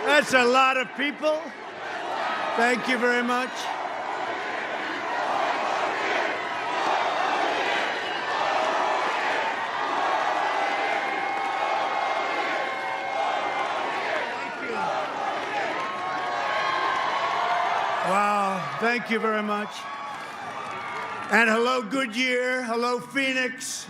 That's a lot of people. Thank you very much. Wow, thank you very much. And hello, Goodyear. Hello, Phoenix.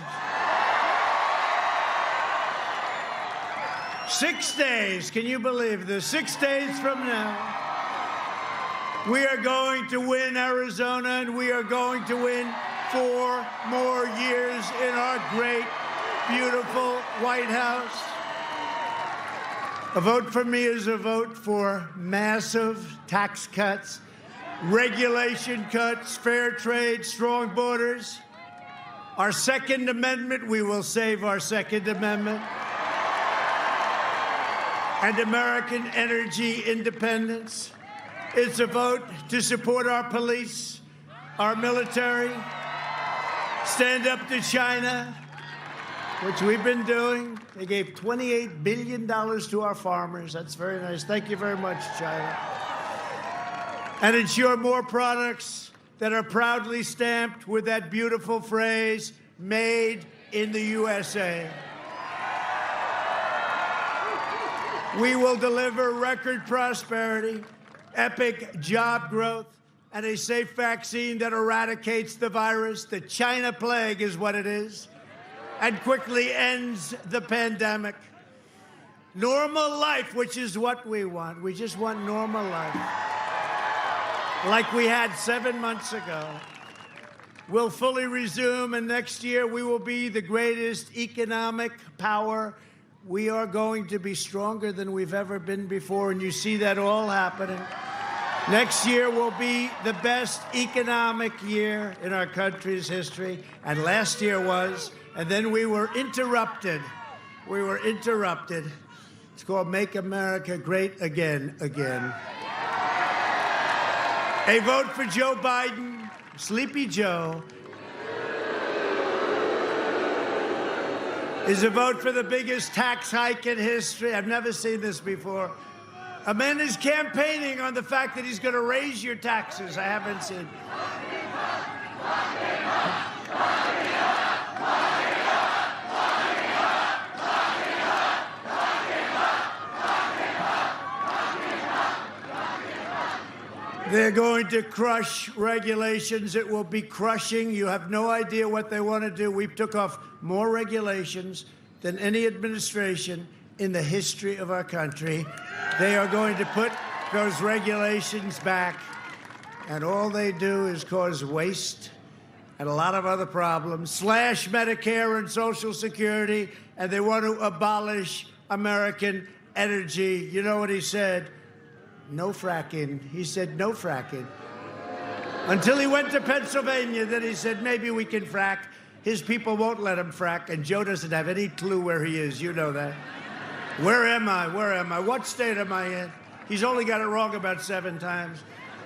6 days, can you believe this? 6 days from now, we are going to win Arizona, and we are going to win 4 more years in our great, beautiful White House. A vote for me is a vote for massive tax cuts, regulation cuts, fair trade, strong borders. Our Second Amendment, we will save our Second Amendment. And American energy independence. It's a vote to support our police, our military, stand up to China, which we've been doing. They gave $28 billion to our farmers. That's very nice. Thank you very much, China. And ensure more products that are proudly stamped with that beautiful phrase, made in the USA. We will deliver record prosperity, epic job growth, and a safe vaccine that eradicates the virus. The China plague is what it is, and quickly ends the pandemic. Normal life, which is what we want. We just want normal life, like we had 7 months ago. We'll fully resume, and next year we will be the greatest economic power. We are going to be stronger than we've ever been before, and you see that all happening. Next year will be the best economic year in our country's history, and last year was, and then we were interrupted. We were interrupted. It's called Make America Great Again, again. A vote for Joe Biden, Sleepy Joe, is a vote for the biggest tax hike in history. I've never seen this before. A man is campaigning on the fact that he's going to raise your taxes. I haven't seen. They're going to crush regulations. It will be crushing. You have no idea what they want to do. We took off more regulations than any administration in the history of our country. They are going to put those regulations back, and all they do is cause waste and a lot of other problems. Slash Medicare and Social Security, and they want to abolish American energy. You know what he said? No fracking. He said no fracking. Until he went to Pennsylvania, then he said maybe we can frack. His people won't let him frack, and Joe doesn't have any clue where he is. You know that. Where am I? Where am I? What state am I in? He's only got it wrong about 7 times.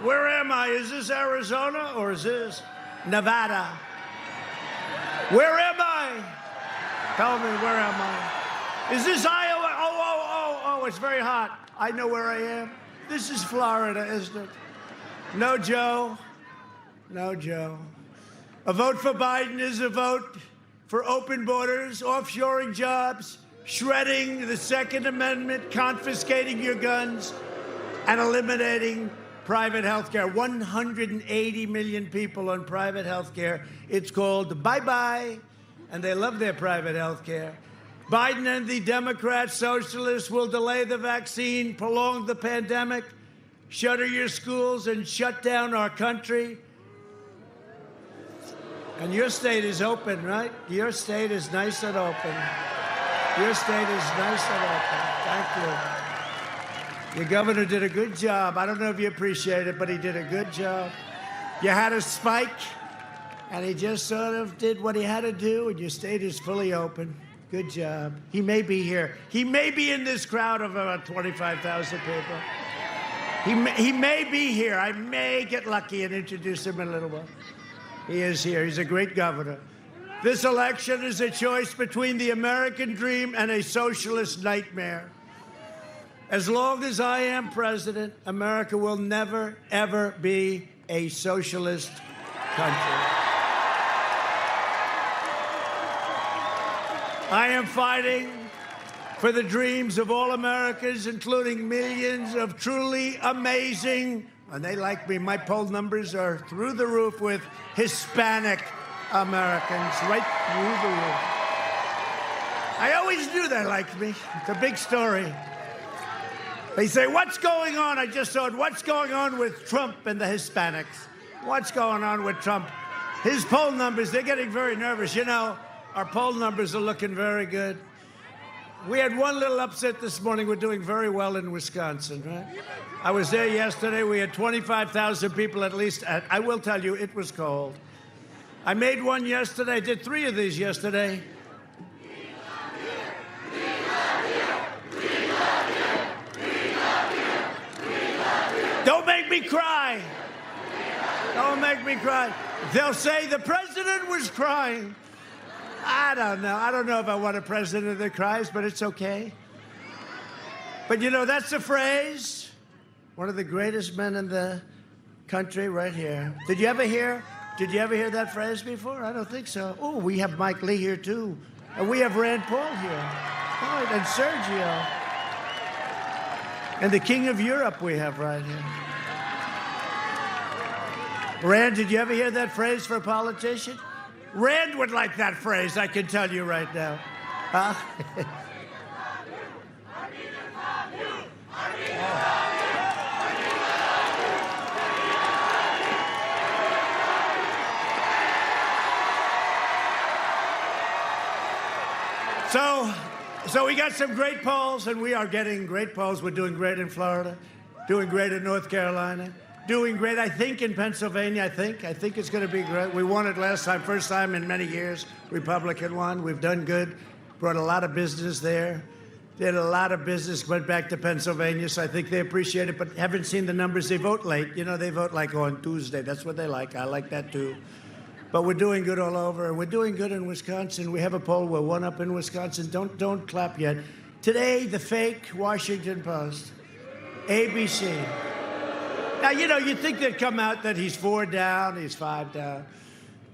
Where am I? Is this Arizona or is this Nevada? Where am I? Tell me, where am I? Is this Iowa? Oh, it's very hot. I know where I am. This is Florida, isn't it? No, Joe. No, Joe. A vote for Biden is a vote for open borders, offshoring jobs, shredding the Second Amendment, confiscating your guns, and eliminating private health care. 180 million people on private health care. It's called bye-bye, and they love their private health care. Biden and the Democrat socialists will delay the vaccine, prolong the pandemic, shutter your schools, and shut down our country. And your state is open, right? Your state is nice and open. Your state is nice and open. Thank you. Your governor did a good job. I don't know if you appreciate it, but he did a good job. You had a spike, and he just sort of did what he had to do, and your state is fully open. Good job. He may be here. He may be in this crowd of about 25,000 people. He may be here. I may get lucky and introduce him in a little while. He is here. He's a great governor. This election is a choice between the American dream and a socialist nightmare. As long as I am president, America will never, ever be a socialist country. I am fighting for the dreams of all Americans, including millions of truly amazing, and they like me, my poll numbers are through the roof with Hispanic Americans, right through the roof. I always knew they liked me. It's a big story. They say, what's going on? I just saw it. What's going on with Trump and the Hispanics? What's going on with Trump? His poll numbers, they're getting very nervous. You know, our poll numbers are looking very good. We had one little upset this morning. We're doing very well in Wisconsin, right? I was there yesterday. We had 25,000 people at least. I will tell you, it was cold. I made one yesterday. I did 3 of these yesterday. Don't make me cry. Don't make me cry. They'll say the president was crying. I don't know. I don't know if I want a president that cries, but it's okay. But, you know, that's the phrase. One of the greatest men in the country right here. Did you ever hear that phrase before? I don't think so. Oh, we have Mike Lee here, too. And we have Rand Paul here. Oh, and Sergio. And the King of Europe we have right here. Rand, did you ever hear that phrase for a politician? Rand would like that phrase, I can tell you right now. Huh? So we got some great polls, and we are getting great polls. We're doing great in Florida, doing great in North Carolina, doing great, I think, in Pennsylvania. I think it's going to be great. We won it last time, first time in many years. Republican won. We've done good. Brought a lot of business there. Did a lot of business, went back to Pennsylvania, so I think they appreciate it, but haven't seen the numbers. They vote late. You know, they vote like on Tuesday. That's what they like. I like that, too. But we're doing good all over, and we're doing good in Wisconsin. We have a poll. We're 1 up in Wisconsin. Don't clap yet. Today, the fake Washington Post, ABC. Now, you know, you'd think they'd come out that he's 4 down, he's 5 down.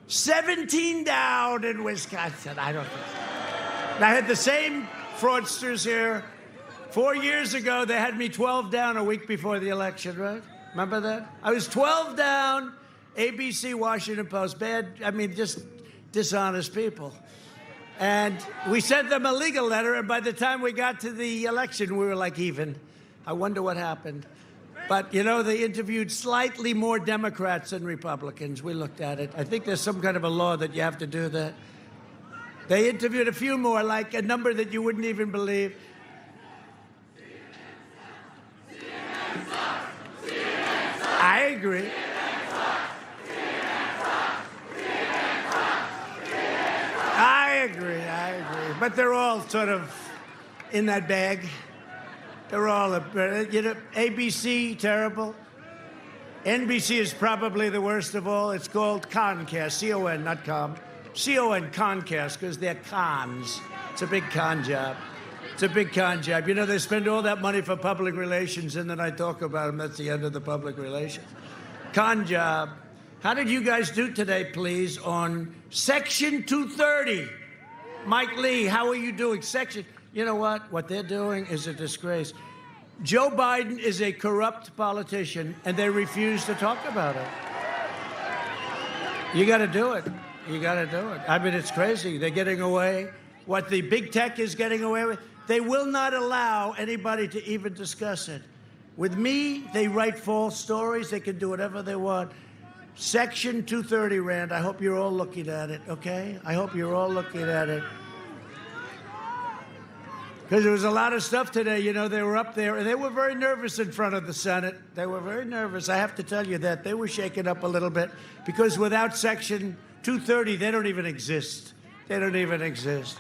17 down in Wisconsin. I don't think so. And I had the same fraudsters here. 4 years ago, they had me 12 down a week before the election, right? Remember that? I was 12 down. ABC, Washington Post, bad, I mean, just dishonest people. And we sent them a legal letter, and by the time we got to the election, we were like even. I wonder what happened. But, you know, they interviewed slightly more Democrats than Republicans. We looked at it. I think there's some kind of a law that you have to do that. They interviewed a few more, like a number that you wouldn't even believe. I agree. I agree. But they're all sort of in that bag. They're all, you know, ABC, terrible. NBC is probably the worst of all. It's called Concast, C-O-N, not com. C-O-N, Concast, because they're cons. It's a big con job. It's a big con job. You know, they spend all that money for public relations, and then I talk about them. That's the end of the public relations. Con job. How did you guys do today, please, on Section 230? Mike Lee, how are you doing? You know what? What they're doing is a disgrace. Joe Biden is a corrupt politician, and they refuse to talk about it. You got to do it. You got to do it. I mean, it's crazy. They're getting away. What the big tech is getting away with, they will not allow anybody to even discuss it. With me, they write false stories. They can do whatever they want. Section 230, Rand, I hope you're all looking at it, okay? I hope you're all looking at it. Because there was a lot of stuff today, you know, they were up there, and they were very nervous in front of the Senate. They were very nervous. I have to tell you that. They were shaken up a little bit, because without Section 230, they don't even exist. They don't even exist.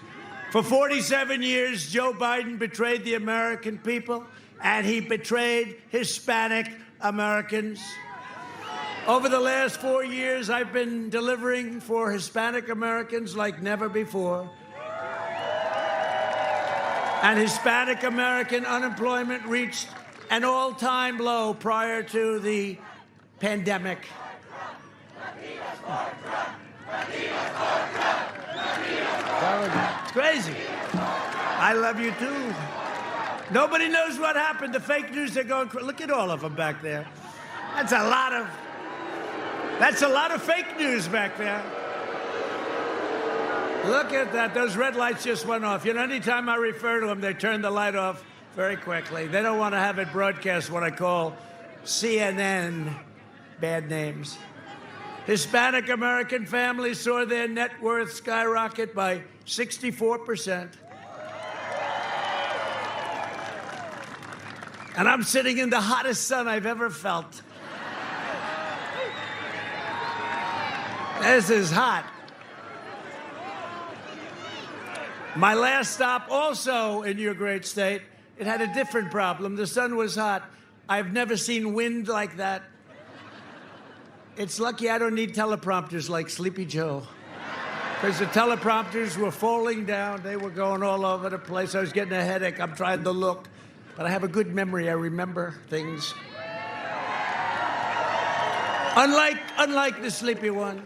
For 47 years, Joe Biden betrayed the American people, and he betrayed Hispanic Americans. Over the last 4 years, I've been delivering for Hispanic Americans like never before. And Hispanic American unemployment reached an all-time low prior to the pandemic. It's crazy. I love you too. Nobody knows what happened. The fake news are going. Look at all of them back there. That's a lot of fake news back there. Look at that. Those red lights just went off. You know, anytime I refer to them, they turn the light off very quickly. They don't want to have it broadcast what I call CNN bad names. Hispanic American families saw their net worth skyrocket by 64%. And I'm sitting in the hottest sun I've ever felt. This is hot. My last stop, also in your great state, it had a different problem. The sun was hot. I've never seen wind like that. It's lucky I don't need teleprompters like Sleepy Joe, because the teleprompters were falling down. They were going all over the place. I was getting a headache. I'm trying to look, but I have a good memory. I remember things. Unlike the sleepy one.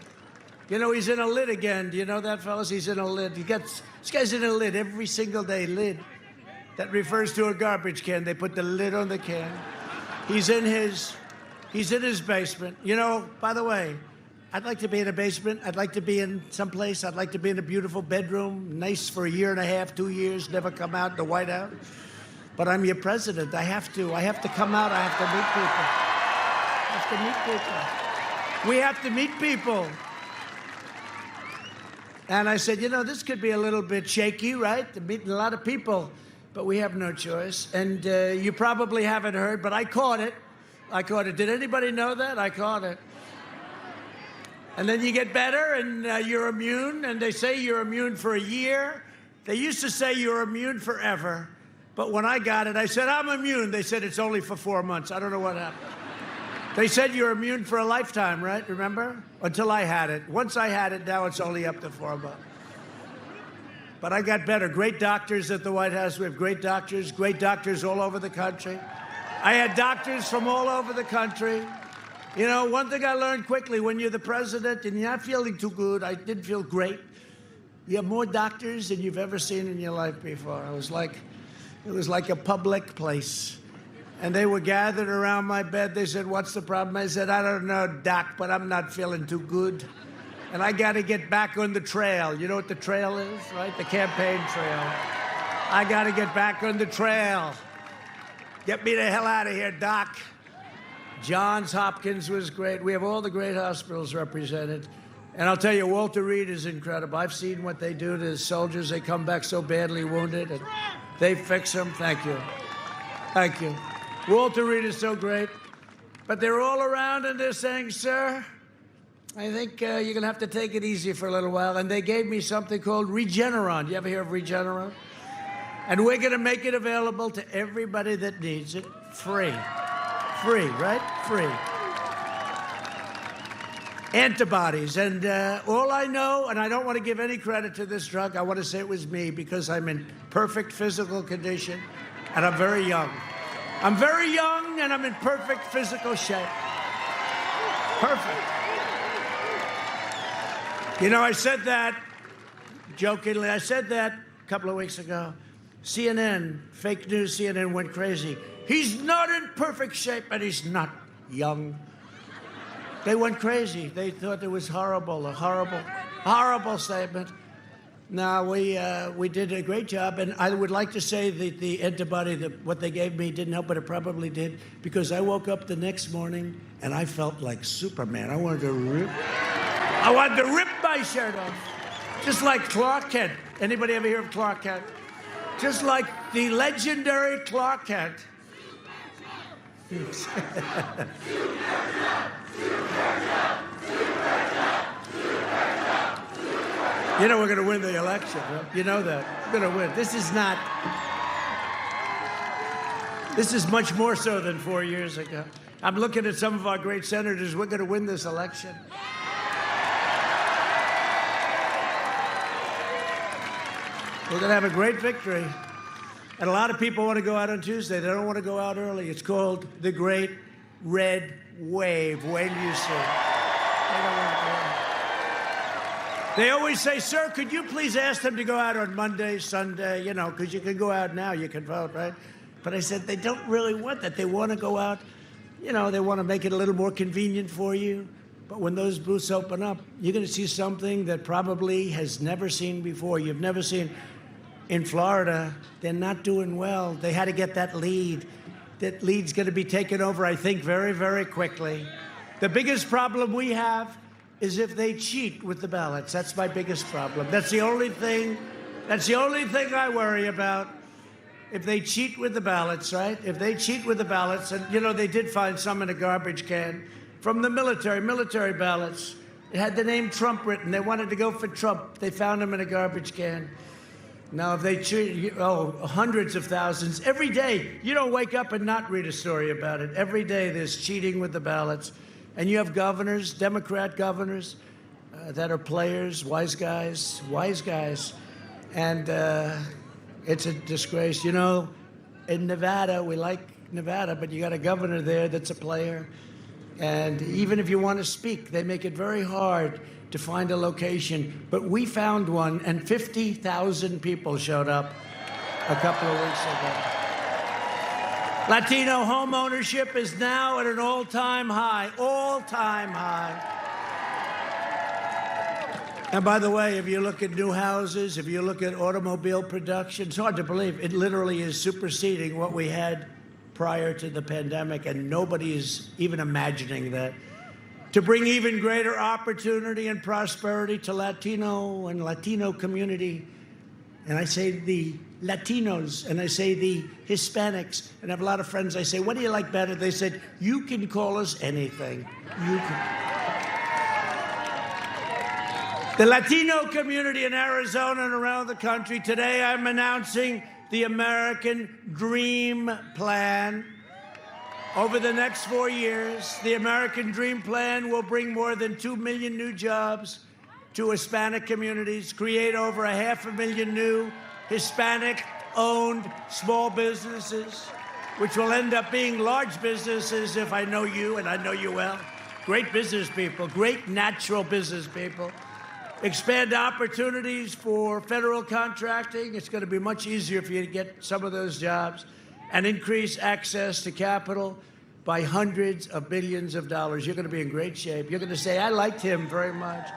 You know, he's in a lid again. Do you know that, fellas? He's in a lid. This guy's in a lid every single day. Lid. That refers to a garbage can. They put the lid on the can. He's in his basement. You know, by the way, I'd like to be in a basement. I'd like to be in someplace. I'd like to be in a beautiful bedroom, nice for a year and a half, 2 years, never come out in the White House. But I'm your president. I have to come out. I have to meet people. We have to meet people. And I said, you know, this could be a little bit shaky, right? To meeting a lot of people, but we have no choice. And you probably haven't heard, but I caught it. Did anybody know that? I caught it. And then you get better, and you're immune, and they say you're immune for a year. They used to say you're immune forever. But when I got it, I said, I'm immune. They said it's only for 4 months. I don't know what happened. They said you're immune for a lifetime, right? Remember? Until I had it. Once I had it, now it's only up to 4 months. But I got better. Great doctors at the White House. We have great doctors all over the country. I had doctors from all over the country. You know, one thing I learned quickly, when you're the president and you're not feeling too good, I did feel great. You have more doctors than you've ever seen in your life before. It was like a public place. And they were gathered around my bed. They said, what's the problem? I said, I don't know, Doc, but I'm not feeling too good. And I got to get back on the trail. You know what the trail is, right? The campaign trail. I got to get back on the trail. Get me the hell out of here, Doc. Johns Hopkins was great. We have all the great hospitals represented. And I'll tell you, Walter Reed is incredible. I've seen what they do to the soldiers. They come back so badly wounded, and they fix them. Thank you. Thank you. Walter Reed is so great. But they're all around, and they're saying, sir, I think you're going to have to take it easy for a little while. And they gave me something called Regeneron. You ever hear of Regeneron? And we're going to make it available to everybody that needs it. Free. Free, right? Free. Antibodies. And all I know, and I don't want to give any credit to this drug, I want to say it was me because I'm in perfect physical condition and I'm very young. I'm very young and I'm in perfect physical shape. Perfect. You know, I said that jokingly. I said that a couple of weeks ago. CNN, fake news CNN went crazy. He's not in perfect shape and he's not young. They went crazy. They thought it was horrible, a horrible statement. No, we did a great job, and I would like to say that the antibody, what they gave me didn't help, but it probably did, because I woke up the next morning and I felt like Superman. I wanted to rip my shirt off, just like Clark Kent. Anybody ever hear of Clark Kent? Just like the legendary Clark Kent. You know we're going to win the election, right? You know that. We're going to win. This is much more so than 4 years ago. I'm looking at some of our great senators. We're going to win this election. We're going to have a great victory. And a lot of people want to go out on Tuesday. They don't want to go out early. It's called the Great Red Wave. When you see it. They don't want to go out. They always say, sir, could you please ask them to go out on Monday, Sunday, you know, because you can go out now, you can vote, right? But I said, they don't really want that. They want to go out, you know, they want to make it a little more convenient for you. But when those booths open up, you're going to see something that probably has never seen before. You've never seen. In Florida, they're not doing well. They had to get that lead. That lead's going to be taken over, I think, very, very quickly. The biggest problem we have is if they cheat with the ballots. That's my biggest problem. That's the only thing I worry about. If they cheat with the ballots, right? If they cheat with the ballots, and, you know, they did find some in a garbage can from the military ballots. It had the name Trump written. They wanted to go for Trump. They found him in a garbage can. Now, if they cheat, hundreds of thousands every day. You don't wake up and not read a story about it. Every day there's cheating with the ballots. And you have governors, Democrat governors, that are players, wise guys. And it's a disgrace. You know, in Nevada, we like Nevada, but you got a governor there that's a player. And even if you want to speak, they make it very hard to find a location. But we found one, and 50,000 people showed up a couple of weeks ago. Latino home ownership is now at an all-time high. And by the way, if you look at new houses, if you look at automobile production, it's hard to believe. It literally is superseding what we had prior to the pandemic, and nobody is even imagining that. To bring even greater opportunity and prosperity to Latino community. And I say the Latinos, and I say the Hispanics, and I have a lot of friends. I say, what do you like better? They said, you can call us anything. You can. The Latino community in Arizona and around the country, today I'm announcing the American Dream Plan. Over the next 4 years, the American Dream Plan will bring more than 2 million new jobs to Hispanic communities, create over 500,000 new Hispanic-owned small businesses, which will end up being large businesses if I know you, and I know you well. Great business people, great natural business people. Expand opportunities for federal contracting. It's going to be much easier for you to get some of those jobs. And increase access to capital by hundreds of billions of dollars. You're going to be in great shape. You're going to say, I liked him very much.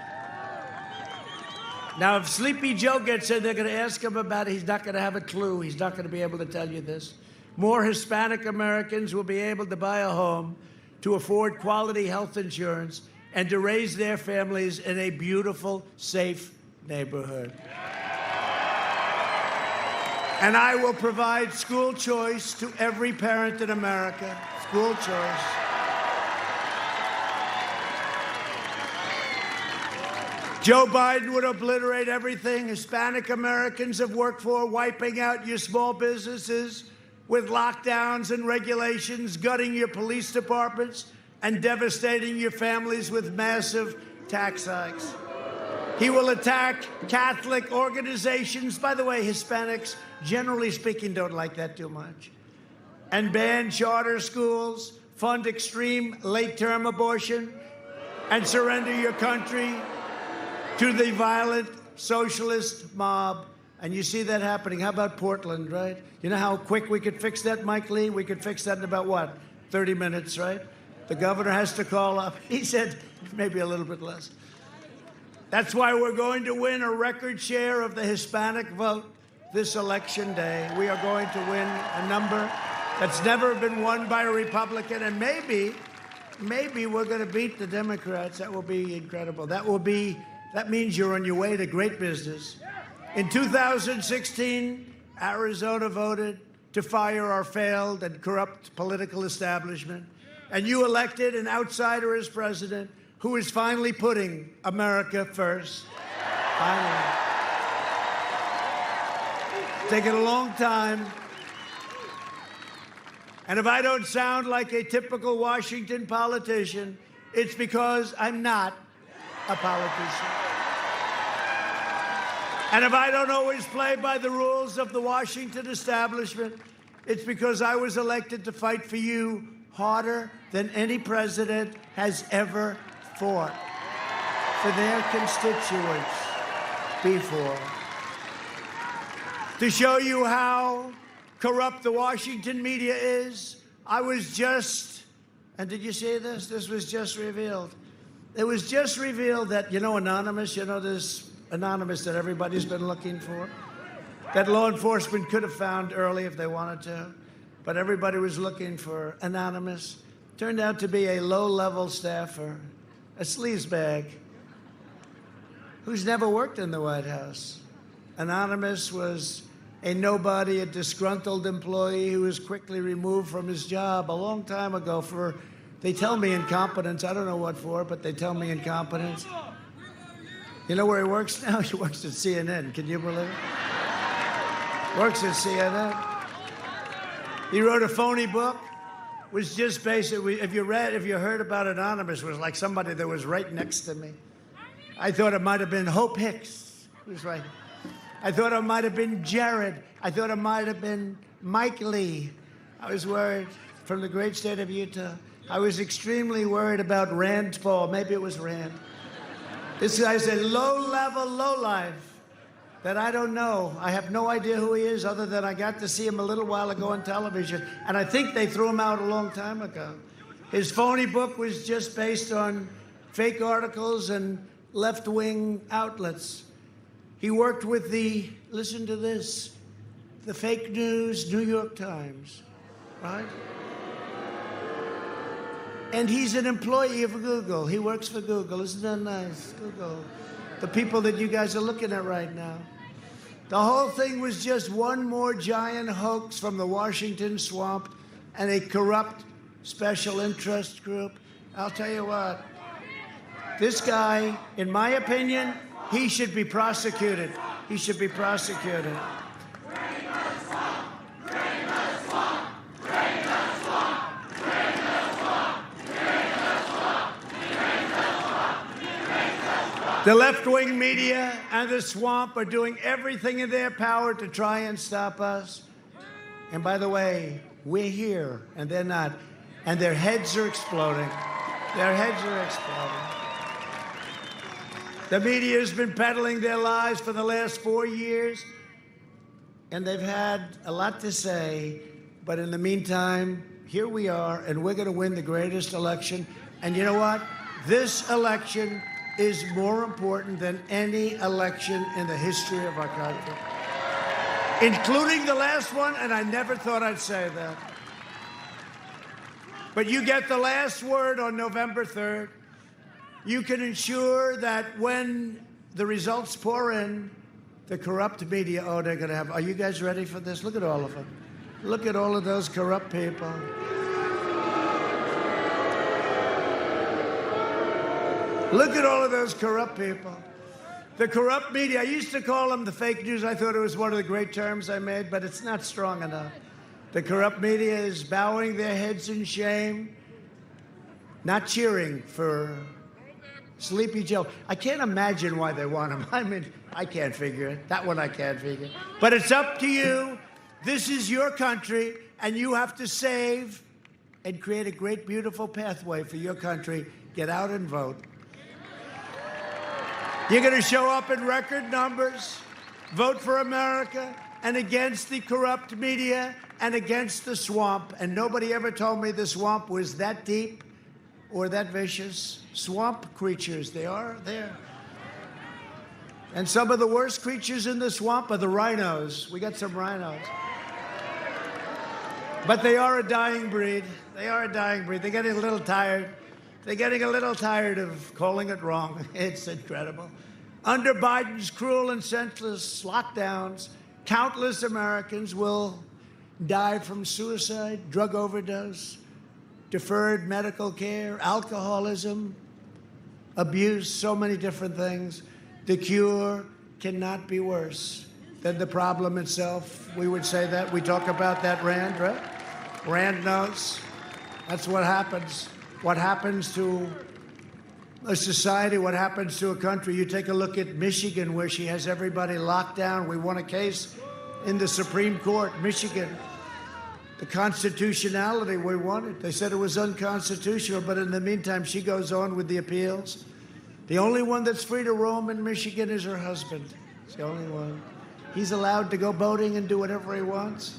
Now, if Sleepy Joe gets in, they're going to ask him about it. He's not going to have a clue. He's not going to be able to tell you this. More Hispanic Americans will be able to buy a home, to afford quality health insurance, and to raise their families in a beautiful, safe neighborhood. And I will provide school choice to every parent in America. School choice. Joe Biden would obliterate everything Hispanic Americans have worked for, wiping out your small businesses with lockdowns and regulations, gutting your police departments, and devastating your families with massive tax hikes. He will attack Catholic organizations. By the way, Hispanics, generally speaking, don't like that too much. And ban charter schools, fund extreme late-term abortion, and surrender your country to the violent socialist mob. And you see that happening. How about Portland, right? You know how quick we could fix that, Mike Lee? We could fix that in about, what, 30 minutes, right? The governor has to call up. He said maybe a little bit less. That's why we're going to win a record share of the Hispanic vote this election day. We are going to win a number that's never been won by a Republican, and maybe we're going to beat the Democrats. That will be incredible. That means you're on your way to great business. In 2016, Arizona voted to fire our failed and corrupt political establishment, and you elected an outsider as president who is finally putting America first. Finally. It's taken a long time. And if I don't sound like a typical Washington politician, it's because I'm not a politician. And if I don't always play by the rules of the Washington establishment, it's because I was elected to fight for you harder than any president has ever fought for their constituents before. To show you how corrupt the Washington media is, I was just, and did you see this? This was just revealed. It was just revealed that, Anonymous, this Anonymous that everybody's been looking for, that law enforcement could have found early if they wanted to, but everybody was looking for Anonymous. Turned out to be a low-level staffer, a sleazebag, who's never worked in the White House. Anonymous was a nobody, a disgruntled employee who was quickly removed from his job a long time ago for, they tell me, incompetence. I don't know what for, but they tell me incompetence. You know where he works now? He works at CNN. Can you believe it? Works at CNN. He wrote a phony book. Was just basically, if you heard about Anonymous, it was like somebody that was right next to me. I thought it might have been Hope Hicks, who was right. I thought it might have been Jared. I thought it might have been Mike Lee. I was worried, from the great state of Utah. I was extremely worried about Rand Paul. Maybe it was Rand. This guy's a low-level lowlife that I don't know. I have no idea who he is, other than I got to see him a little while ago on television, and I think they threw him out a long time ago. His phony book was just based on fake articles and left-wing outlets. He worked with the, listen to this, the fake news New York Times, right? And he's an employee of Google. He works for Google. Isn't that nice? Google. The people that you guys are looking at right now. The whole thing was just one more giant hoax from the Washington swamp and a corrupt special interest group. I'll tell you what, this guy, in my opinion, he should be prosecuted. He should be prosecuted. The left-wing media and the swamp are doing everything in their power to try and stop us. And by the way, we're here, and they're not. And their heads are exploding. Their heads are exploding. The media has been peddling their lies for the last 4 years, and they've had a lot to say. But in the meantime, here we are, and we're going to win the greatest election. And you know what? This election is more important than any election in the history of our country, including the last one, and I never thought I'd say that. But you get the last word on November 3rd. You can ensure that when the results pour in, the corrupt media, they're going to have, are you guys ready for this? Look at all of them. Look at all of those corrupt people. Look at all of those corrupt people. The corrupt media, I used to call them the fake news. I thought it was one of the great terms I made, but it's not strong enough. The corrupt media is bowing their heads in shame, not cheering for Sleepy Joe. I can't imagine why they want him. I mean, I can't figure it. That one I can't figure. But it's up to you. This is your country, and you have to save and create a great, beautiful pathway for your country. Get out and vote. You're going to show up in record numbers, vote for America, and against the corrupt media, and against the swamp. And nobody ever told me the swamp was that deep or that vicious. Swamp creatures, they are there. And some of the worst creatures in the swamp are the rhinos. We got some rhinos. But they are a dying breed. They are a dying breed. They're getting a little tired. They're getting a little tired of calling it wrong. It's incredible. Under Biden's cruel and senseless lockdowns, countless Americans will die from suicide, drug overdose, deferred medical care, alcoholism, abuse, so many different things. The cure cannot be worse than the problem itself. We would say that. We talk about that, Rand, right? Rand knows. That's what happens. What happens to a society, what happens to a country. You take a look at Michigan, where she has everybody locked down. We won a case in the Supreme Court, Michigan. The constitutionality, we won it. They said it was unconstitutional, but in the meantime, she goes on with the appeals. The only one that's free to roam in Michigan is her husband. It's the only one. He's allowed to go boating and do whatever he wants.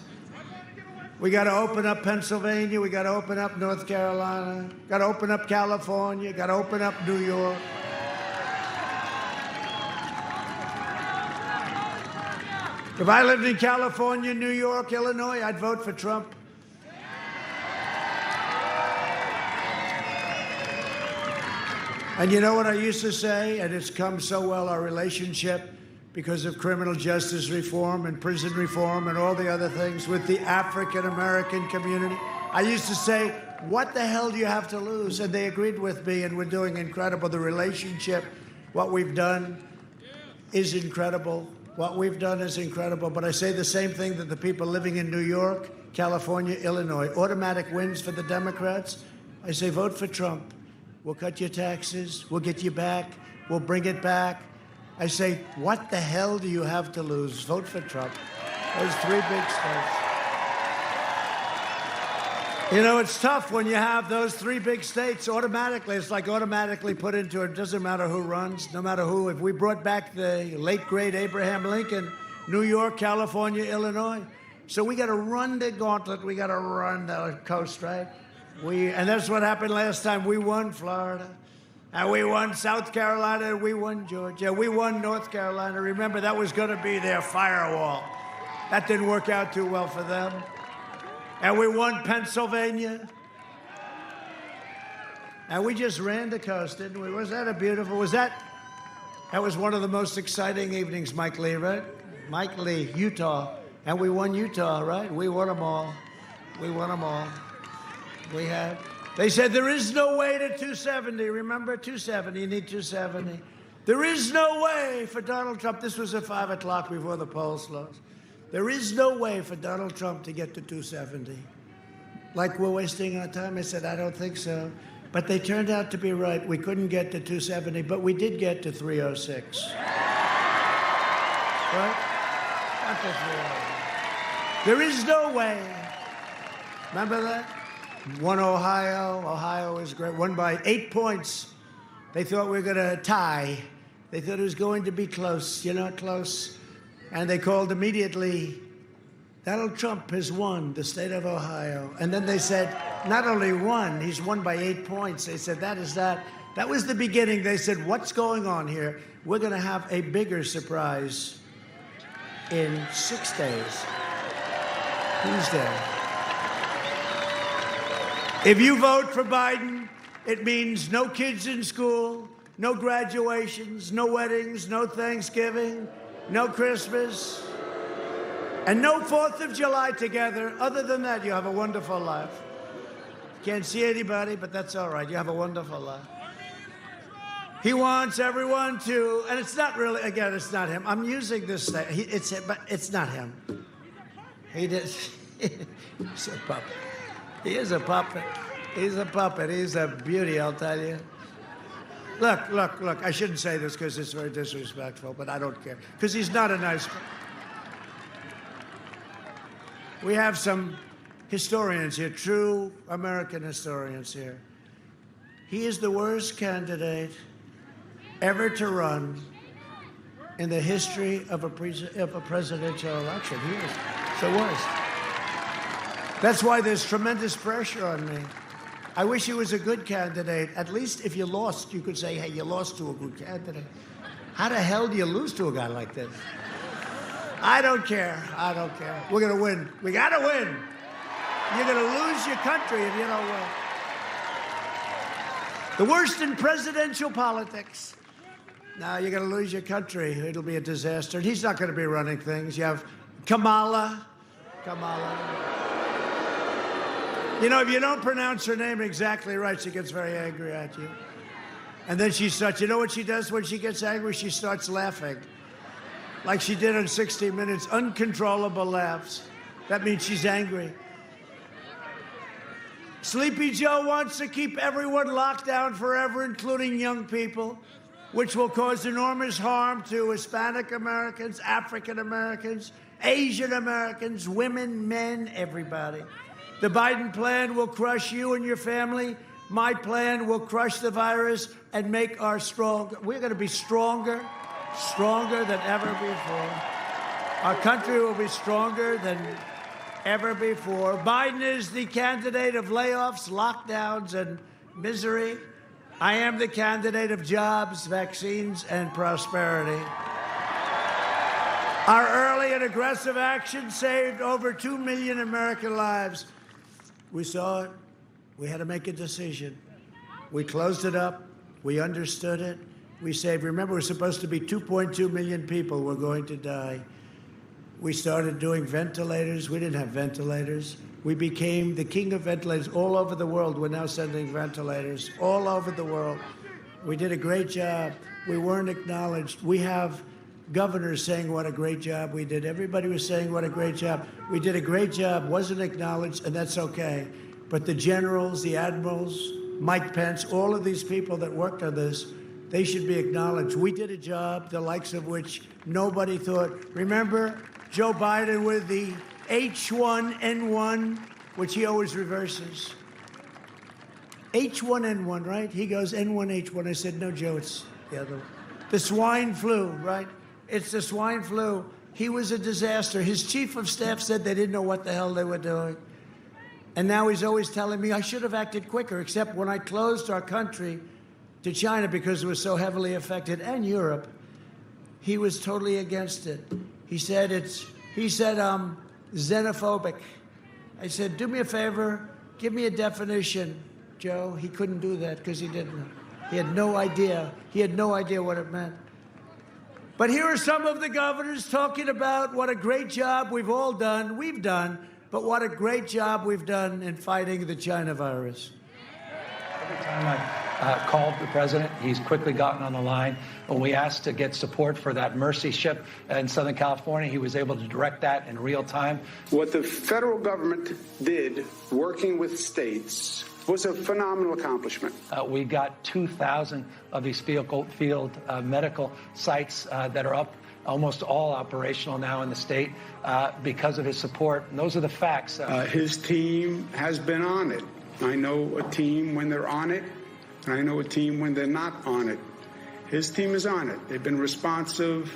We got to open up Pennsylvania. We got to open up North Carolina. Got to open up California. Got to open up New York. If I lived in California, New York, Illinois, I'd vote for Trump. And you know what I used to say, and it's come so well, our relationship, because of criminal justice reform and prison reform and all the other things with the African-American community. I used to say, what the hell do you have to lose? And they agreed with me, and we're doing incredible. The relationship, what we've done is incredible. What we've done is incredible. But I say the same thing that the people living in New York, California, Illinois, automatic wins for the Democrats. I say, vote for Trump. We'll cut your taxes. We'll get you back. We'll bring it back. I say, what the hell do you have to lose? Vote for Trump. Those three big states. You know, it's tough when you have those three big states automatically. It's like automatically put into it. It doesn't matter who runs, no matter who. If we brought back the late, great Abraham Lincoln, New York, California, Illinois. So we got to run the gauntlet. We got to run the coast, right? And that's what happened last time. We won Florida. And we won South Carolina, and we won Georgia. We won North Carolina. Remember, that was going to be their firewall. That didn't work out too well for them. And we won Pennsylvania. And we just ran the coast, didn't we? Was that a beautiful, that was one of the most exciting evenings, Mike Lee, right? Mike Lee, Utah. And we won Utah, right? We won them all. We won them all. We had. They said there is no way to 270. Remember, 270, you need 270. There is no way for Donald Trump. This was at 5 o'clock before the polls closed. There is no way for Donald Trump to get to 270. Like we're wasting our time? I said, I don't think so. But they turned out to be right. We couldn't get to 270, but we did get to 306. Right? Not to 306. There is no way. Remember that? Won Ohio. Ohio was great. Won by 8 points. They thought we were going to tie. They thought it was going to be close, close. And they called immediately, Donald Trump has won the state of Ohio. And then they said, not only won, he's won by 8 points. They said, that was the beginning. They said, what's going on here? We're going to have a bigger surprise in 6 days. Tuesday. If you vote for Biden, it means no kids in school, no graduations, no weddings, no Thanksgiving, no Christmas, and no 4th of July together. Other than that, you have a wonderful life. Can't see anybody, but that's all right. You have a wonderful life. He wants everyone to, and it's not really, again, it's not him. I'm using this, but it's not him. He's a puppet. He is a puppet. He's a puppet. He's a beauty, I'll tell you. Look. I shouldn't say this because it's very disrespectful, but I don't care. Because he's not a nice guy. We have some historians here, true American historians here. He is the worst candidate ever to run in the history of a presidential election. He is the worst. That's why there's tremendous pressure on me. I wish he was a good candidate. At least if you lost, you could say, hey, you lost to a good candidate. How the hell do you lose to a guy like this? I don't care. We're going to win. We got to win. You're going to lose your country if you don't win. The worst in presidential politics. Now you're going to lose your country. It'll be a disaster. And he's not going to be running things. You have Kamala. If you don't pronounce her name exactly right, she gets very angry at you. And then she starts, you know what she does when she gets angry? She starts laughing. Like she did on 60 Minutes, uncontrollable laughs. That means she's angry. Sleepy Joe wants to keep everyone locked down forever, including young people, which will cause enormous harm to Hispanic Americans, African Americans, Asian Americans, women, men, everybody. The Biden plan will crush you and your family. My plan will crush the virus and make our we're going to be stronger than ever before. Our country will be stronger than ever before. Biden is the candidate of layoffs, lockdowns, and misery. I am the candidate of jobs, vaccines, and prosperity. Our early and aggressive action saved over 2 million American lives. We saw it. We had to make a decision. We closed it up. We understood it. We saved. Remember, it was supposed to be 2.2 million people were going to die. We started doing ventilators. We didn't have ventilators. We became the king of ventilators all over the world. We're now sending ventilators all over the world. We did a great job. We weren't acknowledged. We have governors saying what a great job we did. Everybody was saying what a great job. We did a great job, wasn't acknowledged, and that's okay. But the generals, the admirals, Mike Pence, all of these people that worked on this, they should be acknowledged. We did a job, the likes of which nobody thought. Remember Joe Biden with the H1N1, which he always reverses. H1N1, right? He goes N1H1. I said, no, Joe, it's the other one. The swine flu, right? It's the swine flu. He was a disaster. His chief of staff said they didn't know what the hell they were doing. And now he's always telling me I should have acted quicker, except when I closed our country to China because it was so heavily affected, and Europe, he was totally against it. He said xenophobic. I said, do me a favor, give me a definition, Joe. He couldn't do that because he didn't. He had no idea. He had no idea what it meant. But here are some of the governors talking about what a great job we've done, but what a great job we've done in fighting the China virus. Every time I called the president, he's quickly gotten on the line. When we asked to get support for that Mercy ship in Southern California, he was able to direct that in real time. What the federal government did, working with states, was a phenomenal accomplishment. We got 2,000 of these field medical sites that are up, almost all operational now in the state because of his support. And those are the facts. His team has been on it. I know a team when they're on it, and I know a team when they're not on it. His team is on it. They've been responsive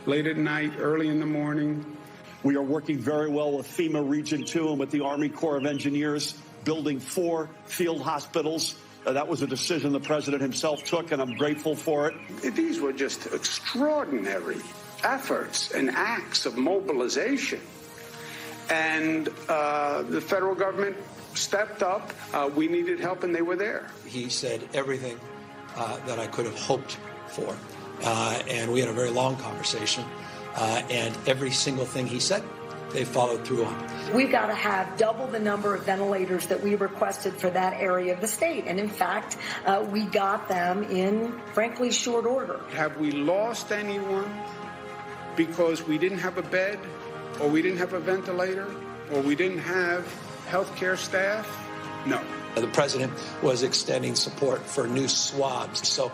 late at night, early in the morning. We are working very well with FEMA Region 2 and with the Army Corps of Engineers, building 4 field hospitals. That was a decision the president himself took, and I'm grateful for it. These were just extraordinary efforts and acts of mobilization. And the federal government stepped up. We needed help, and they were there. He said everything that I could have hoped for. And we had a very long conversation. And every single thing he said, they followed through on. We've got to have double the number of ventilators that we requested for that area of the state. And in fact, we got them in, frankly, short order. Have we lost anyone because we didn't have a bed, or we didn't have a ventilator, or we didn't have healthcare staff? No. The president was extending support for new swabs. So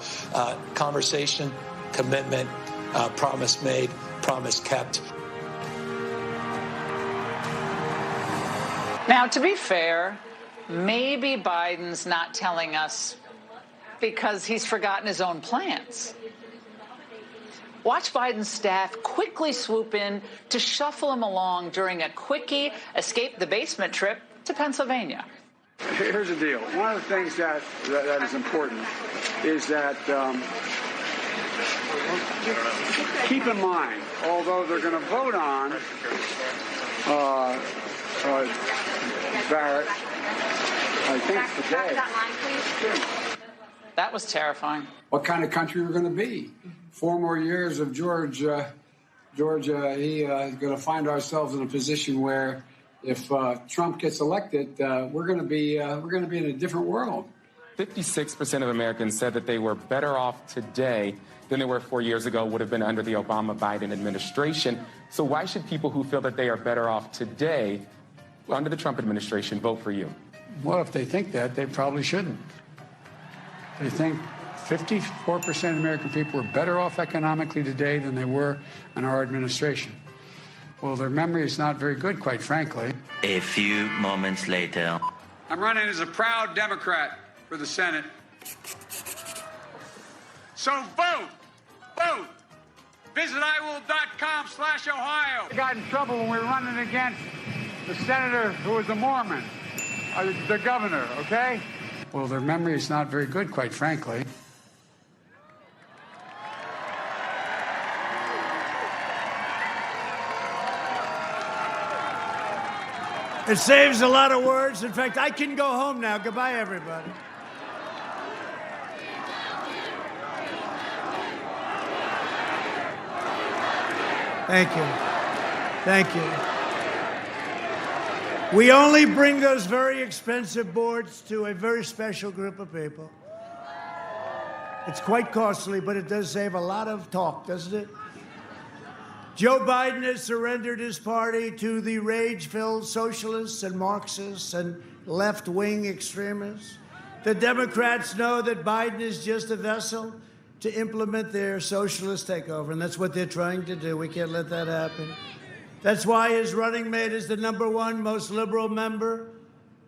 conversation, commitment, promise made, promise kept. Now, to be fair, maybe Biden's not telling us because he's forgotten his own plans. Watch Biden's staff quickly swoop in to shuffle him along during a quickie escape the basement trip to Pennsylvania. Here's the deal. One of the things that is important is that keep in mind, although they're going to vote on Barrett, I think today. That was terrifying. What kind of country we're going to be? 4 more years of Georgia, he's going to find ourselves in a position where if Trump gets elected, we're going to be in a different world. 56% of Americans said that they were better off today than they were 4 years ago, would have been under the Obama-Biden administration. So why should people who feel that they are better off today under the Trump administration vote for you? Well, if they think that, they probably shouldn't. They think 54% of American people are better off economically today than they were in our administration. Well, their memory is not very good, quite frankly. A few moments later. I'm running as a proud Democrat for the Senate. So vote! Vote! Visit iwill.com/Ohio. I got in trouble when we were running against the senator who was a Mormon, the governor, okay? Well, their memory is not very good, quite frankly. It saves a lot of words. In fact, I can go home now. Goodbye, everybody. Thank you. Thank you. We only bring those very expensive boards to a very special group of people. It's quite costly, but it does save a lot of talk, doesn't it? Joe Biden has surrendered his party to the rage-filled socialists and Marxists and left-wing extremists. The Democrats know that Biden is just a vessel to implement their socialist takeover, and that's what they're trying to do. We can't let that happen. That's why his running mate is the #1 most liberal member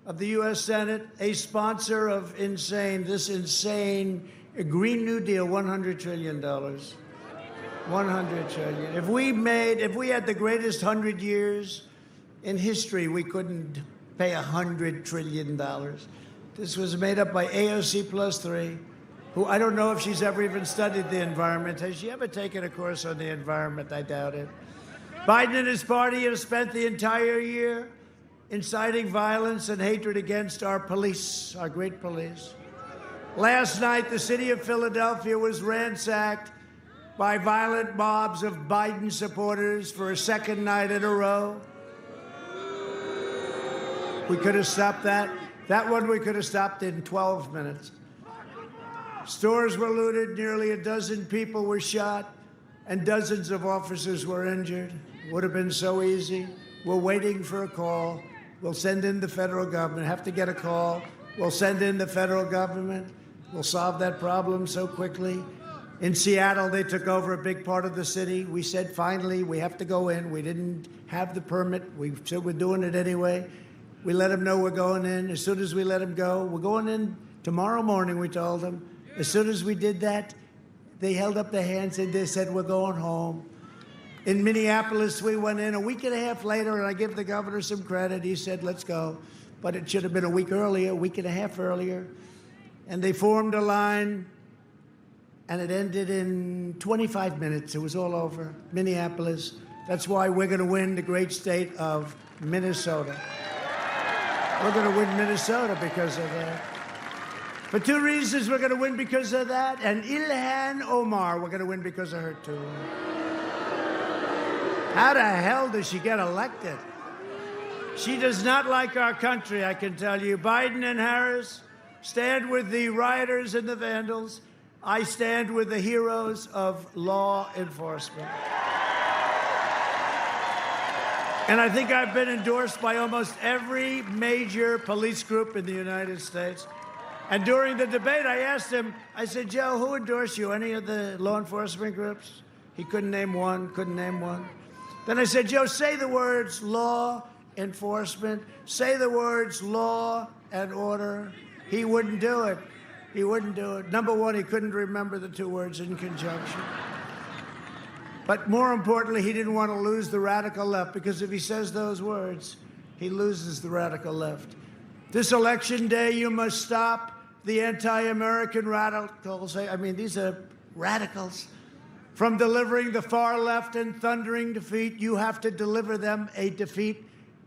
of the U.S. Senate, a sponsor of this insane Green New Deal, $100 trillion. $100 trillion. If we had the greatest 100 years in history, we couldn't pay $100 trillion. This was made up by AOC +3, who I don't know if she's ever even studied the environment. Has she ever taken a course on the environment? I doubt it. Biden and his party have spent the entire year inciting violence and hatred against our police, our great police. Last night, the city of Philadelphia was ransacked by violent mobs of Biden supporters for a second night in a row. We could have stopped that. That one we could have stopped in 12 minutes. Stores were looted, nearly a dozen people were shot, and dozens of officers were injured. Would have been so easy. We're waiting for a call. We'll send in the federal government. Have to get a call. We'll send in the federal government. We'll solve that problem so quickly. In Seattle, they took over a big part of the city. We said, finally, we have to go in. We didn't have the permit. We said we're doing it anyway. We let them know we're going in. As soon as we let them go, we're going in tomorrow morning, we told them. As soon as we did that, they held up their hands and they said, we're going home. In Minneapolis, we went in a week and a half later, and I give the governor some credit. He said, let's go. But it should have been a week earlier, a week and a half earlier. And they formed a line, and it ended in 25 minutes. It was all over. Minneapolis. That's why we're going to win the great state of Minnesota. We're going to win Minnesota because of that. For two reasons, we're going to win because of that. And Ilhan Omar, we're going to win because of her, too. How the hell does she get elected? She does not like our country, I can tell you. Biden and Harris stand with the rioters and the vandals. I stand with the heroes of law enforcement. And I think I've been endorsed by almost every major police group in the United States. And during the debate, I asked him, I said, Joe, who endorsed you? Any of the law enforcement groups? He couldn't name one, Then I said, Joe, say the words law enforcement. Say the words law and order. He wouldn't do it. He wouldn't do it. Number one, he couldn't remember the two words in conjunction. But more importantly, he didn't want to lose the radical left, because if he says those words, he loses the radical left. This election day, you must stop the anti-American radicals. I mean, these are radicals. From delivering the far left and thundering defeat, you have to deliver them a defeat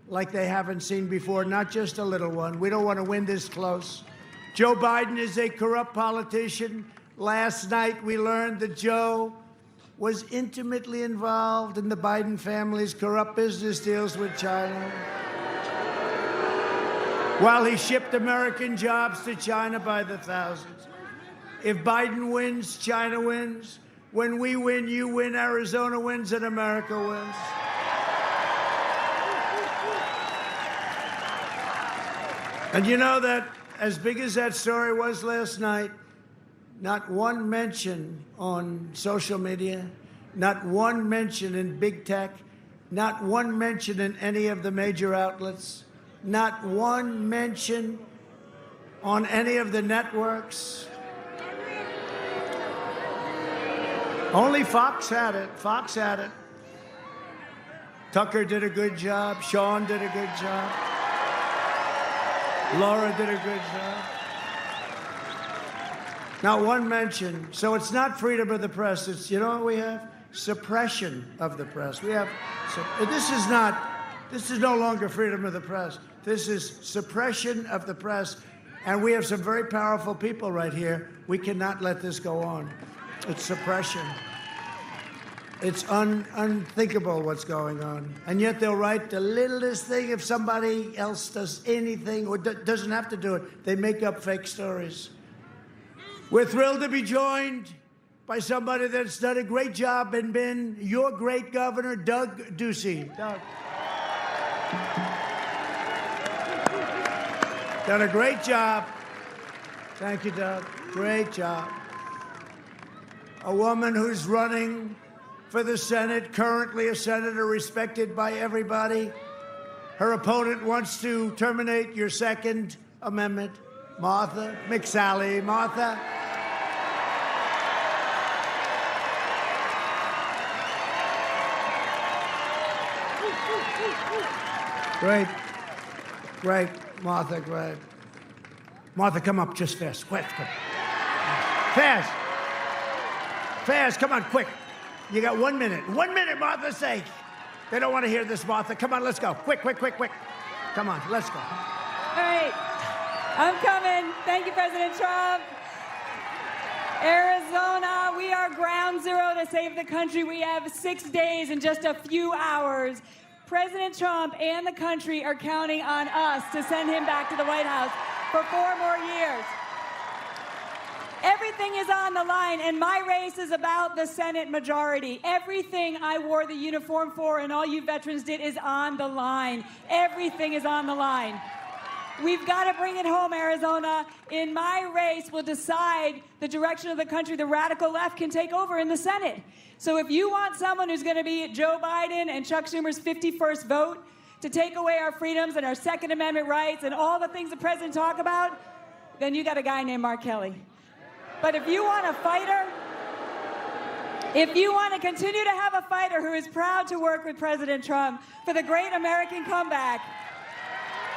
like they haven't seen before, not just a little one. We don't want to win this close. Joe Biden is a corrupt politician. Last night, we learned that Joe was intimately involved in the Biden family's corrupt business deals with China, while he shipped American jobs to China by the thousands. If Biden wins, China wins. When we win, you win, Arizona wins, and America wins. And you know that as big as that story was last night, not one mention on social media, not one mention in big tech, not one mention in any of the major outlets, not one mention on any of the networks. Only Fox had it. Fox had it. Tucker did a good job. Sean did a good job. Laura did a good job. Not one mention. So it's not freedom of the press. It's, you know what we have? Suppression of the press. We have, this is no longer freedom of the press. This is suppression of the press. And we have some very powerful people right here. We cannot let this go on. It's suppression. It's unthinkable what's going on. And yet they'll write the littlest thing if somebody else does anything or doesn't have to do it. They make up fake stories. We're thrilled to be joined by somebody that's done a great job and been your great governor, Doug Ducey. Doug. Done a great job. Thank you, Doug. Great job. A woman who's running for the Senate, currently a senator respected by everybody. Her opponent wants to terminate your Second Amendment. Martha McSally. Martha. Great. Great. Martha, great. Martha, come up just fast. Quick. Fast. Fast. Come on, quick. You got 1 minute. 1 minute, Martha, say. They don't want to hear this, Martha. Come on, let's go. Quick. Come on, let's go. All right. I'm coming. Thank you, President Trump. Arizona, we are ground zero to save the country. We have 6 days and just a few hours. President Trump and the country are counting on us to send him back to the White House for 4 more years. Everything is on the line, and my race is about the Senate majority. Everything I wore the uniform for and all you veterans did is on the line. Everything is on the line. We've got to bring it home, Arizona. In my race, we'll decide the direction of the country. The radical left can take over in the Senate. So if you want someone who's going to be Joe Biden and Chuck Schumer's 51st vote to take away our freedoms and our Second Amendment rights and all the things the president talked about, then you got a guy named Mark Kelly. But if you want a fighter, if you want to continue to have a fighter who is proud to work with President Trump for the great American comeback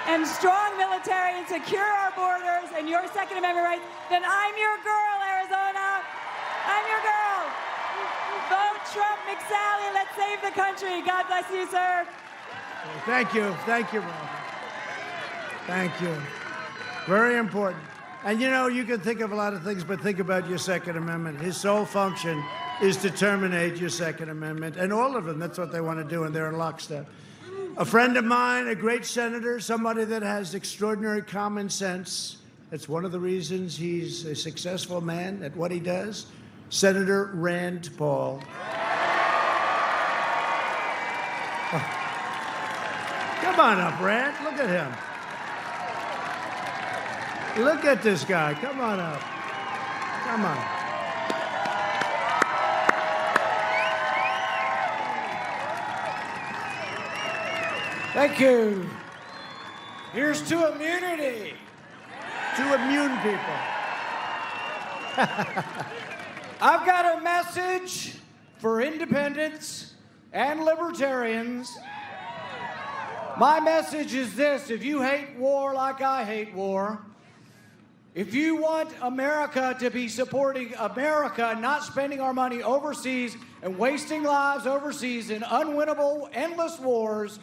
and strong military and secure our borders and your Second Amendment rights, then I'm your girl, Arizona. I'm your girl. Vote Trump, McSally. Let's save the country. God bless you, sir. Thank you. Thank you, Martha. Thank you. Very important. And you know, you can think of a lot of things, but think about your Second Amendment. His sole function is to terminate your Second Amendment. And all of them, that's what they want to do, and they're in lockstep. A friend of mine, a great senator, somebody that has extraordinary common sense. That's one of the reasons he's a successful man at what he does. Senator Rand Paul. Oh. Come on up, Rand. Look at him. Look at this guy. Come on up. Come on. Thank you. Here's to immunity. To immune people. I've got a message for independents and libertarians. My message is this: if you hate war like I hate war, if you want America to be supporting America, not spending our money overseas and wasting lives overseas in unwinnable, endless wars,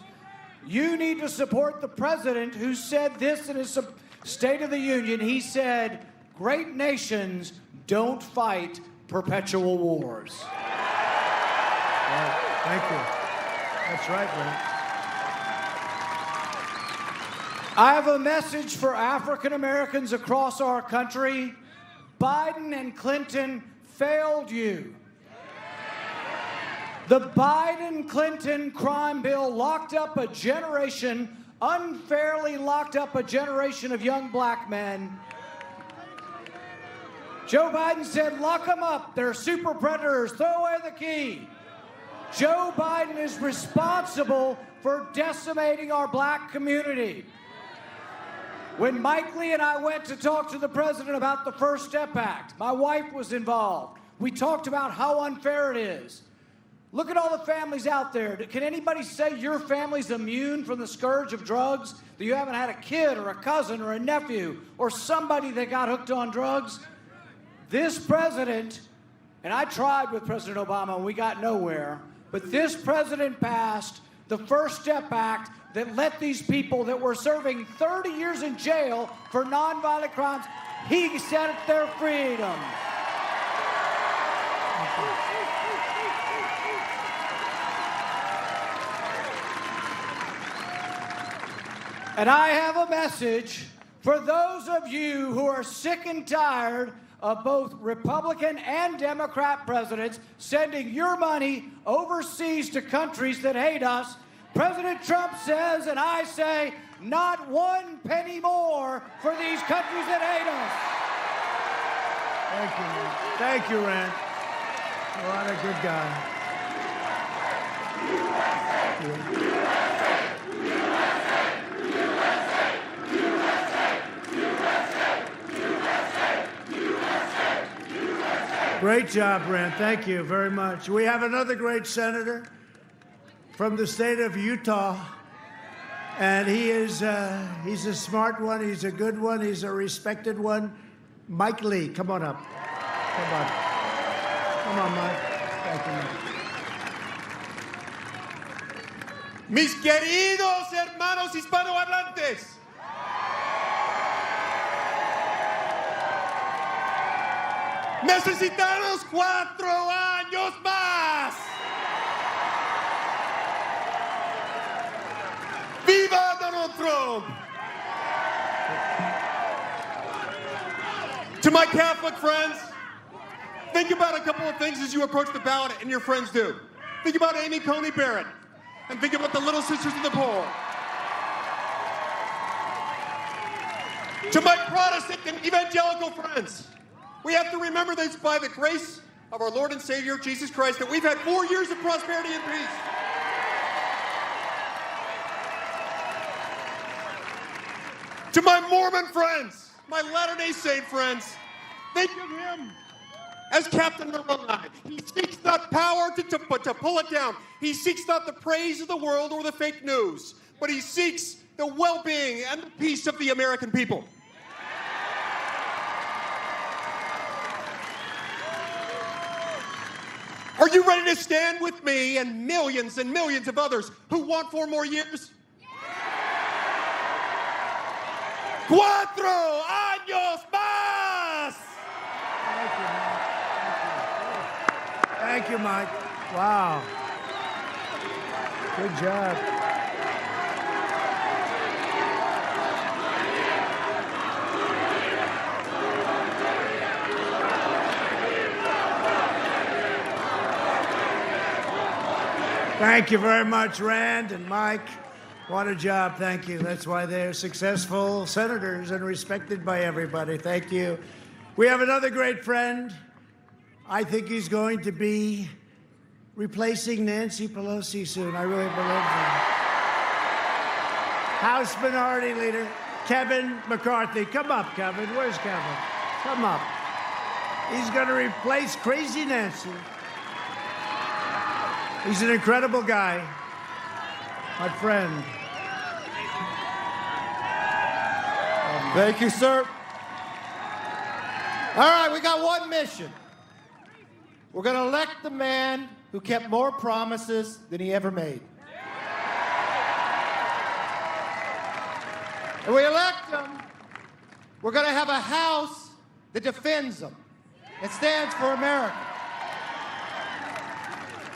you need to support the president who said this in his State of the Union. He said, "Great nations don't fight perpetual wars." Right. Thank you. That's right, Brent. I have a message for African Americans across our country. Biden and Clinton failed you. The Biden-Clinton crime bill locked up a generation unfairly locked up a generation of young black men. Joe Biden said, lock them up. They're super predators. Throw away the key. Joe Biden is responsible for decimating our black community. When Mike Lee and I went to talk to the president about the First Step Act, my wife was involved. We talked about how unfair it is. Look at all the families out there. Can anybody say your family's immune from the scourge of drugs? That you haven't had a kid or a cousin or a nephew or somebody that got hooked on drugs? This president, and I tried with President Obama and we got nowhere, but this president passed the First Step Act that let these people that were serving 30 years in jail for nonviolent crimes, he set their freedom. And I have a message for those of you who are sick and tired of both Republican and Democrat presidents sending your money overseas to countries that hate us. President Trump says, and I say, not one penny more for these countries that hate us. Thank you, Rand. What a good guy. Great job, Rand. Thank you very much. We have another great senator from the state of Utah, and he's a smart one. He's a good one. He's a respected one. Mike Lee, come on up. Come on. Come on, Mike. Thank you, Mike. Mis queridos hermanos hispanohablantes, necesitamos 4 años más. ¡Viva Donald Trump! To my Catholic friends, think about a couple of things as you approach the ballot, and your friends do. Think about Amy Coney Barrett, and think about the Little Sisters of the Poor. To my Protestant and evangelical friends, we have to remember that it's by the grace of our Lord and Savior, Jesus Christ, that we've had 4 years of prosperity and peace. To my Mormon friends, my Latter-day Saint friends, think of him as Captain Moroni. He seeks not power but to pull it down. He seeks not the praise of the world or the fake news, but he seeks the well-being and the peace of the American people. Are you ready to stand with me and millions of others who want 4 more years? 4 años más! Thank you, Mike. Wow. Good job. Thank you very much, Rand and Mike. What a job. Thank you. That's why they're successful senators and respected by everybody. Thank you. We have another great friend. I think he's going to be replacing Nancy Pelosi soon. I really believe that. House Minority Leader Kevin McCarthy. Come up, Kevin. Where's Kevin? Come up. He's going to replace Crazy Nancy. He's an incredible guy, my friend. Thank you, sir. All right, we got one mission. We're going to elect the man who kept more promises than he ever made. And we elect him, we're going to have a House that defends him and stands for America.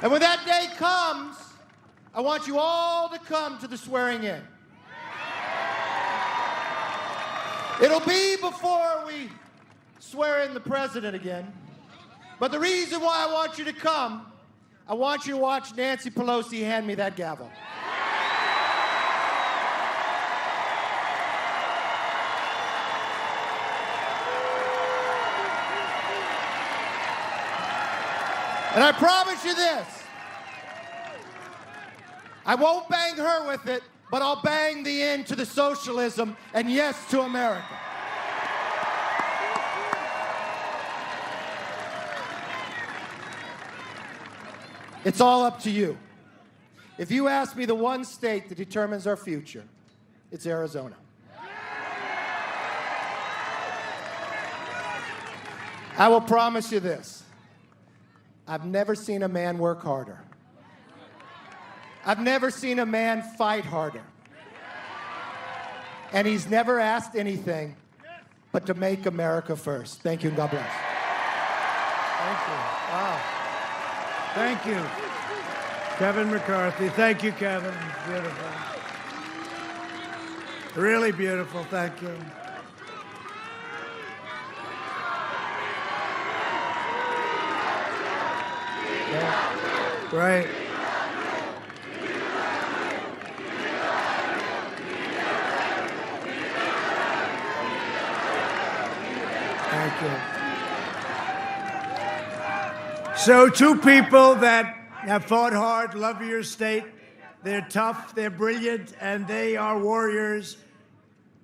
And when that day comes, I want you all to come to the swearing in. It'll be before we swear in the president again. But the reason why I want you to come, I want you to watch Nancy Pelosi hand me that gavel. And I promise you this. I won't bang her with it, but I'll bang the end to the socialism and yes to America. It's all up to you. If you ask me the one state that determines our future, it's Arizona. I will promise you this. I've never seen a man work harder. I've never seen a man fight harder. And he's never asked anything but to make America first. Thank you and God bless. Thank you. Wow. Thank you. Kevin McCarthy. Thank you, Kevin. Beautiful. Really beautiful. Thank you. Yeah. Right. Thank you. So, two people that have fought hard, love your state. They're tough, they're brilliant, and they are warriors.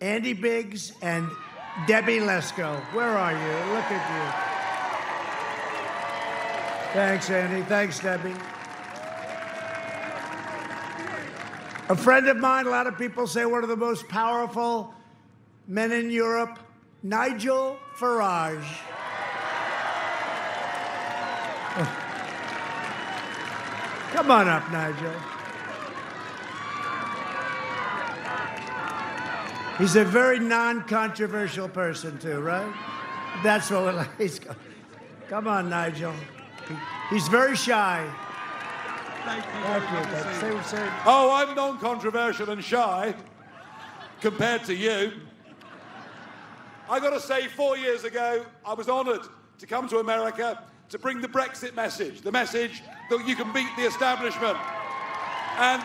Andy Biggs and Debbie Lesko. Where are you? Look at you. Thanks, Andy. Thanks, Debbie. A friend of mine, a lot of people say one of the most powerful men in Europe, Nigel Farage. Come on up, Nigel. He's a very non-controversial person, too, right? That's what he's going. Come on, Nigel. He's very shy. Thank you. Say. Oh, I'm non-controversial and shy compared to you. I got to say, 4 years ago, I was honored to come to America to bring the Brexit message, the message that you can beat the establishment. And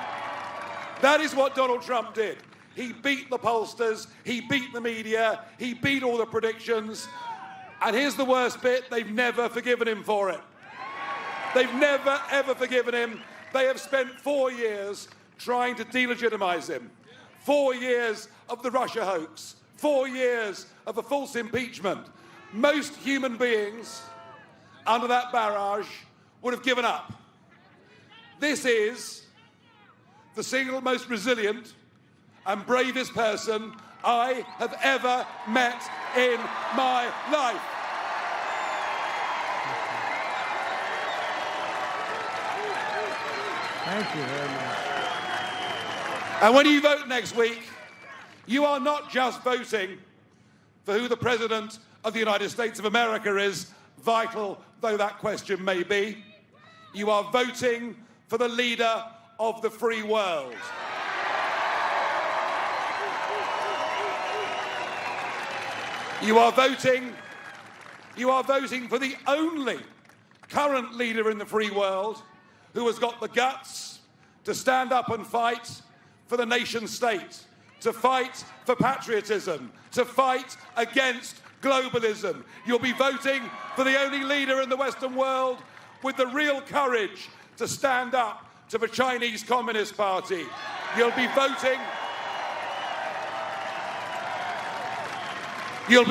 that is what Donald Trump did. He beat the pollsters, he beat the media, he beat all the predictions. And here's the worst bit, they've never forgiven him for it. They've never, ever forgiven him. They have spent 4 years trying to delegitimize him. 4 years of the Russia hoax. 4 years of a false impeachment. Most human beings under that barrage would have given up. This is the single most resilient and bravest person I have ever met in my life. Thank you very much. And when you vote next week, you are not just voting for who the President of the United States of America is, vital though that question may be. You are voting for the leader of the free world. You are voting for the only current leader in the free world who has got the guts to stand up and fight for the nation state, to fight for patriotism, to fight against globalism. You'll be voting for the only leader in the Western world with the real courage to stand up to the Chinese Communist Party. You'll be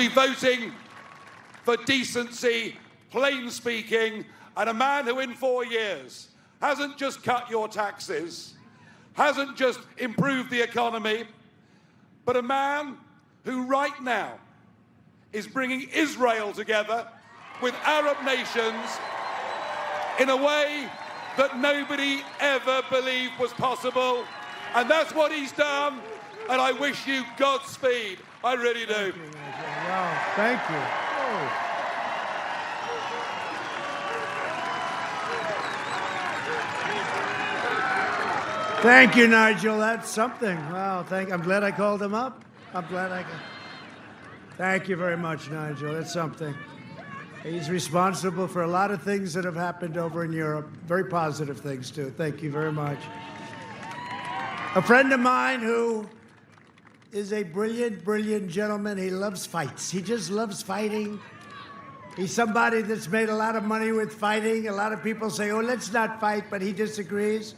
voting for decency, plain speaking, and a man who in 4 years hasn't just cut your taxes, hasn't just improved the economy, but a man who right now is bringing Israel together with Arab nations in a way that nobody ever believed was possible. And that's what he's done. And I wish you Godspeed. I really do. Wow, thank you. Oh. Thank you, Nigel. That's something. Wow, I'm glad I called him up. I'm glad I could. Thank you very much, Nigel. That's something. He's responsible for a lot of things that have happened over in Europe. Very positive things, too. Thank you very much. A friend of mine who is a brilliant, brilliant gentleman. He loves fights. He just loves fighting. He's somebody that's made a lot of money with fighting. A lot of people say, oh, let's not fight, but he disagrees.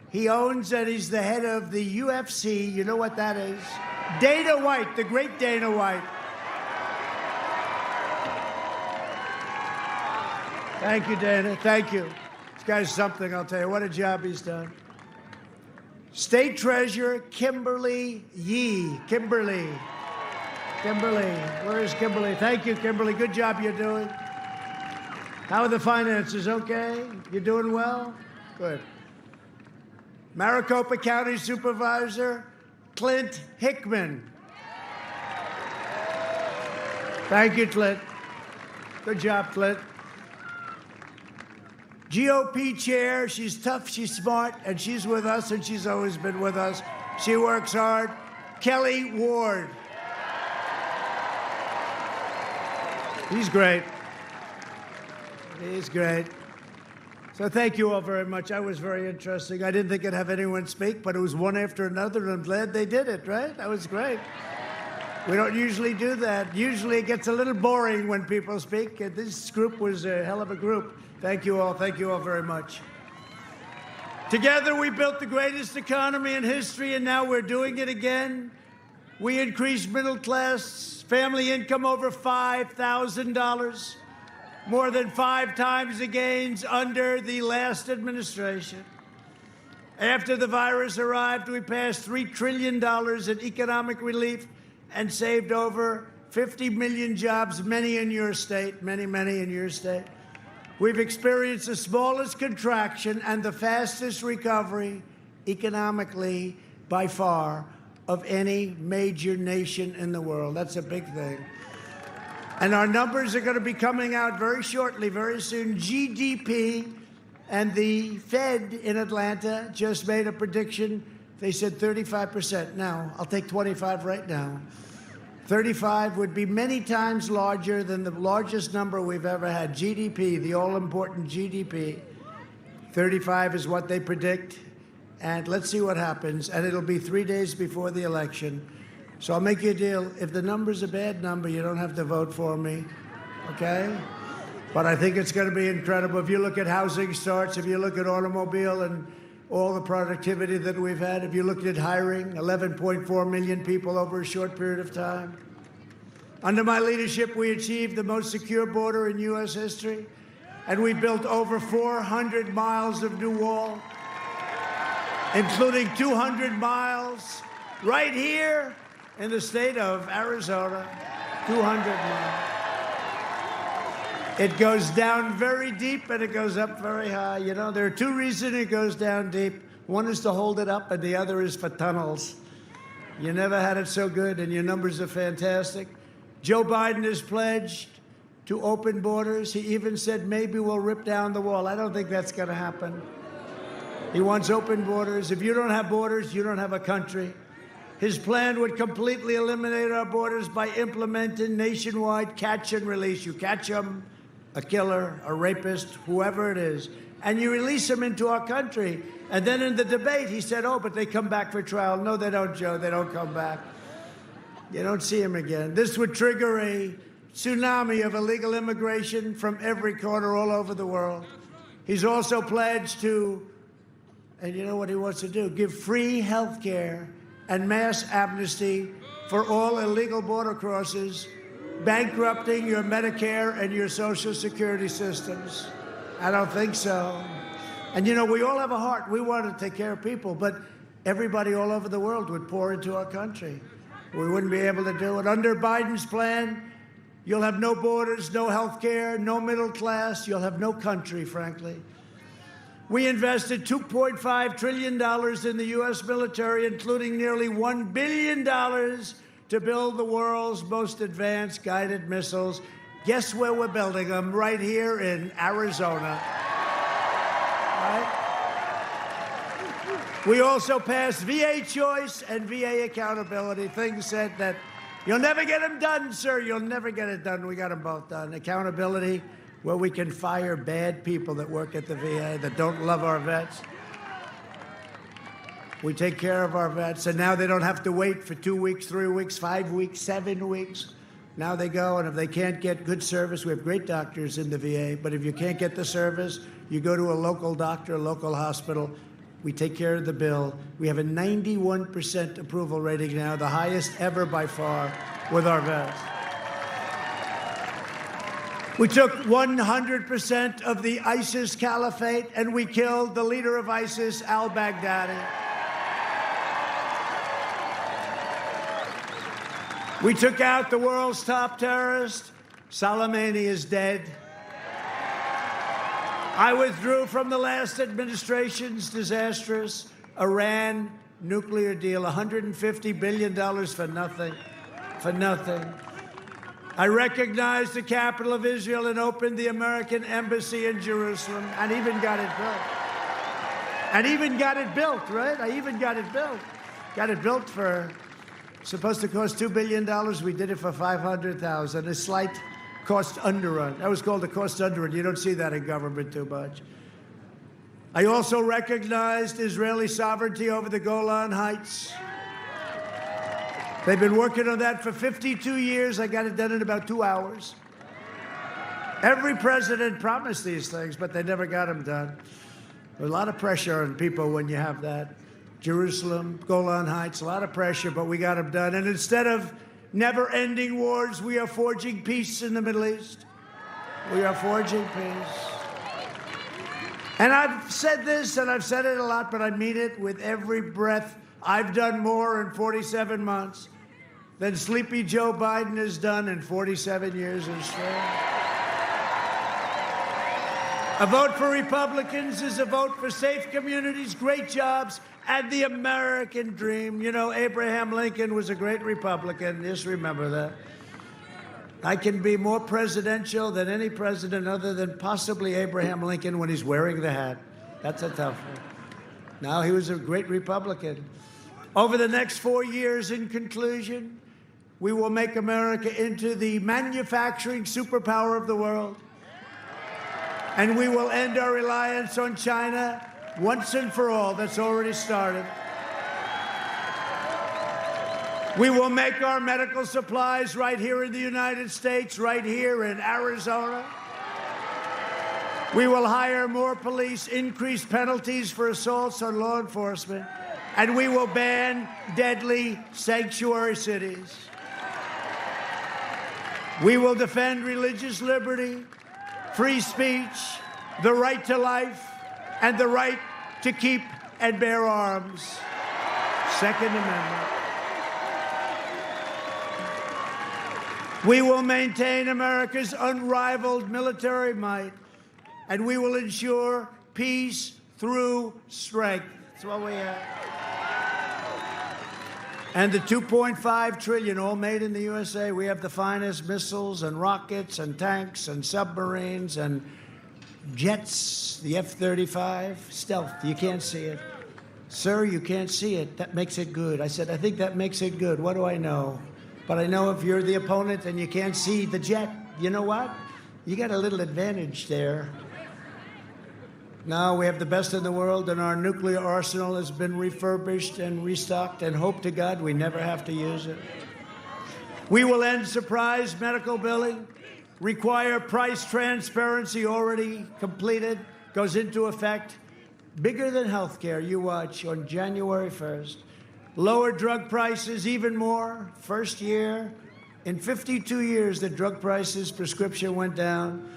He owns and he's the head of the UFC. You know what that is? Dana White, the great Dana White. Thank you, Dana. Thank you. This guy's something, I'll tell you. What a job he's done. State Treasurer Kimberly Yee. Kimberly. Where is Kimberly? Thank you, Kimberly. Good job you're doing. How are the finances? Okay? You're doing well? Good. Maricopa County Supervisor Clint Hickman. Thank you, Clint. Good job, Clint. GOP chair, she's tough, she's smart, and she's with us, and she's always been with us. She works hard. Kelly Ward. He's great. He's great. So thank you all very much. That was very interesting. I didn't think I'd have anyone speak, but it was one after another, and I'm glad they did it, right? That was great. We don't usually do that. Usually it gets a little boring when people speak. This group was a hell of a group. Thank you all. Thank you all very much. Together we built the greatest economy in history, and now we're doing it again. We increased middle class family income over $5,000, more than 5 times the gains under the last administration. After the virus arrived, we passed $3 trillion in economic relief and saved over 50 million jobs, many in your state, many in your state. We've experienced the smallest contraction and the fastest recovery economically by far of any major nation in the world. That's a big thing. And our numbers are going to be coming out very shortly, very soon. GDP, and the Fed in Atlanta just made a prediction. They said 35%. Now, I'll take 25 right now. 35 would be many times larger than the largest number we've ever had. GDP, the all-important GDP. 35 is what they predict. And let's see what happens. And it'll be 3 days before the election. So I'll make you a deal. If the number's a bad number, you don't have to vote for me, okay? But I think it's going to be incredible. If you look at housing starts, if you look at automobile and all the productivity that we've had, if you look at hiring, 11.4 million people over a short period of time. Under my leadership, we achieved the most secure border in U.S. history, and we built over 400 miles of new wall, including 200 miles right here in the state of Arizona, 200 miles. It goes down very deep and it goes up very high. You know, there are 2 reasons it goes down deep. One is to hold it up, and the other is for tunnels. You never had it so good, and your numbers are fantastic. Joe Biden has pledged to open borders. He even said maybe we'll rip down the wall. I don't think that's going to happen. He wants open borders. If you don't have borders, you don't have a country. His plan would completely eliminate our borders by implementing nationwide catch and release. You catch them, a killer, a rapist, whoever it is, and you release them into our country. And then in the debate, he said, oh, but they come back for trial. No, they don't, Joe. They don't come back. You don't see them again. This would trigger a tsunami of illegal immigration from every corner all over the world. He's also pledged to, and you know what he wants to do, give free health care and mass amnesty for all illegal border crossers, bankrupting your Medicare and your Social Security systems. I don't think so. And you know, we all have a heart. We want to take care of people, but everybody all over the world would pour into our country. We wouldn't be able to do it. Under Biden's plan, you'll have no borders, no health care, no middle class. You'll have no country, frankly. We invested $2.5 trillion in the U.S. military, including nearly $1 billion to build the world's most advanced guided missiles. Guess where we're building them? Right here in Arizona. Right? We also passed VA choice and VA accountability. Things said that you'll never get them done, sir. You'll never get it done. We got them both done. Accountability, where we can fire bad people that work at the VA that don't love our vets. We take care of our vets, and now they don't have to wait for 2 weeks, 3 weeks, 5 weeks, 7 weeks. Now they go, and if they can't get good service, we have great doctors in the VA, but if you can't get the service, you go to a local doctor, a local hospital. We take care of the bill. We have a 91% approval rating now, the highest ever by far with our vets. We took 100% of the ISIS caliphate, and we killed the leader of ISIS, al-Baghdadi. We took out the world's top terrorist. Soleimani is dead. I withdrew from the last administration's disastrous Iran nuclear deal, $150 billion for nothing, for nothing. I recognized the capital of Israel and opened the American embassy in Jerusalem, and even got it built. And even got it built, right? I even got it built. Got it built for, supposed to cost $2 billion. We did it for $500,000, a slight cost underrun. That was called a cost underrun. You don't see that in government too much. I also recognized Israeli sovereignty over the Golan Heights. They've been working on that for 52 years. I got it done in about 2 hours. Every president promised these things, but they never got them done. There's a lot of pressure on people when you have that. Jerusalem, Golan Heights, a lot of pressure, but we got them done. And instead of never-ending wars, we are forging peace in the Middle East. We are forging peace. And I've said this, and I've said it a lot, but I mean it with every breath. I've done more in 47 months than Sleepy Joe Biden has done in 47 years in straight. A vote for Republicans is a vote for safe communities, great jobs, and the American dream. You know, Abraham Lincoln was a great Republican. Just remember that. I can be more presidential than any president other than possibly Abraham Lincoln when he's wearing the hat. That's a tough one. No, he was a great Republican. Over the next 4 years, in conclusion, we will make America into the manufacturing superpower of the world. And we will end our reliance on China once and for all. That's already started. We will make our medical supplies right here in the United States, right here in Arizona. We will hire more police, increase penalties for assaults on law enforcement, and we will ban deadly sanctuary cities. We will defend religious liberty, free speech, the right to life, and the right to keep and bear arms. Second Amendment. We will maintain America's unrivaled military might, and we will ensure peace through strength. That's what we have. And the $2.5 trillion, all made in the USA. We have the finest missiles and rockets and tanks and submarines and jets, the F-35, stealth. You can't see it. Sir, you can't see it. That makes it good. I said, I think that makes it good. What do I know? But I know if you're the opponent and you can't see the jet, you know what? You got a little advantage there. Now we have the best in the world, and our nuclear arsenal has been refurbished and restocked, and hope to God we never have to use it. We will end surprise medical billing, require price transparency already completed, goes into effect, bigger than health care, you watch, on January 1st. Lower drug prices even more, first year. In 52 years, the drug prices, prescription went down.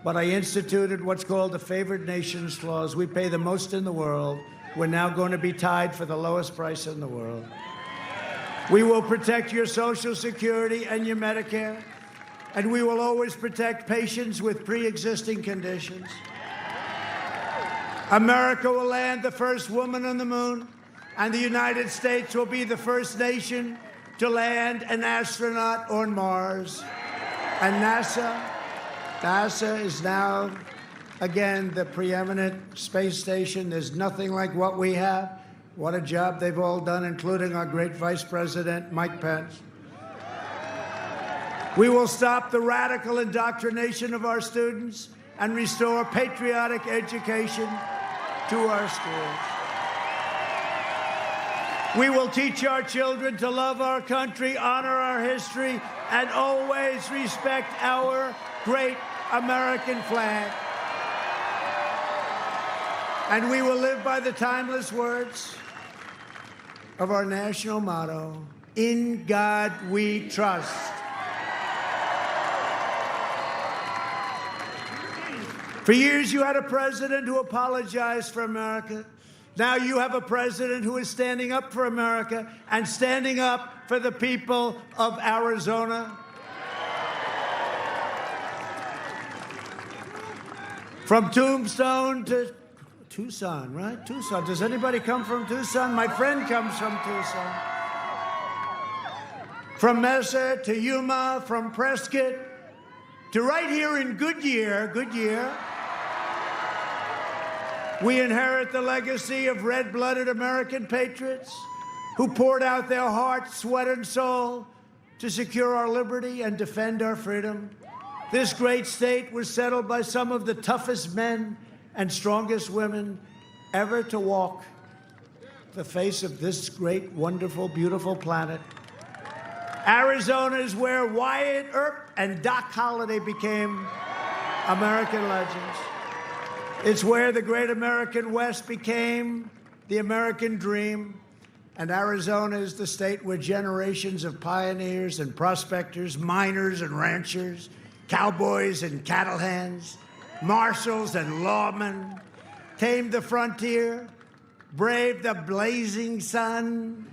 But I instituted what's called the favored nations clause. We pay the most in the world. We're now going to be tied for the lowest price in the world. We will protect your Social Security and your Medicare. And we will always protect patients with pre-existing conditions. America will land the first woman on the moon, and the United States will be the first nation to land an astronaut on Mars. And NASA is now, again, the preeminent space station. There's nothing like what we have. What a job they've all done, including our great Vice President, Mike Pence. We will stop the radical indoctrination of our students and restore patriotic education to our schools. We will teach our children to love our country, honor our history, and always respect our great American flag. And we will live by the timeless words of our national motto, "In God we trust." For years, you had a president who apologized for America. Now you have a president who is standing up for America and standing up for the people of Arizona. From Tombstone to Tucson, right? Tucson. Does anybody come from Tucson? My friend comes from Tucson. From Mesa to Yuma, from Prescott to right here in Goodyear, we inherit the legacy of red-blooded American patriots who poured out their heart, sweat, and soul to secure our liberty and defend our freedom. This great state was settled by some of the toughest men and strongest women ever to walk the face of this great, wonderful, beautiful planet. Arizona is where Wyatt Earp and Doc Holliday became American legends. It's where the great American West became the American dream. And Arizona is the state where generations of pioneers and prospectors, miners and ranchers, cowboys and cattle hands, marshals and lawmen tamed the frontier, braved the blazing sun,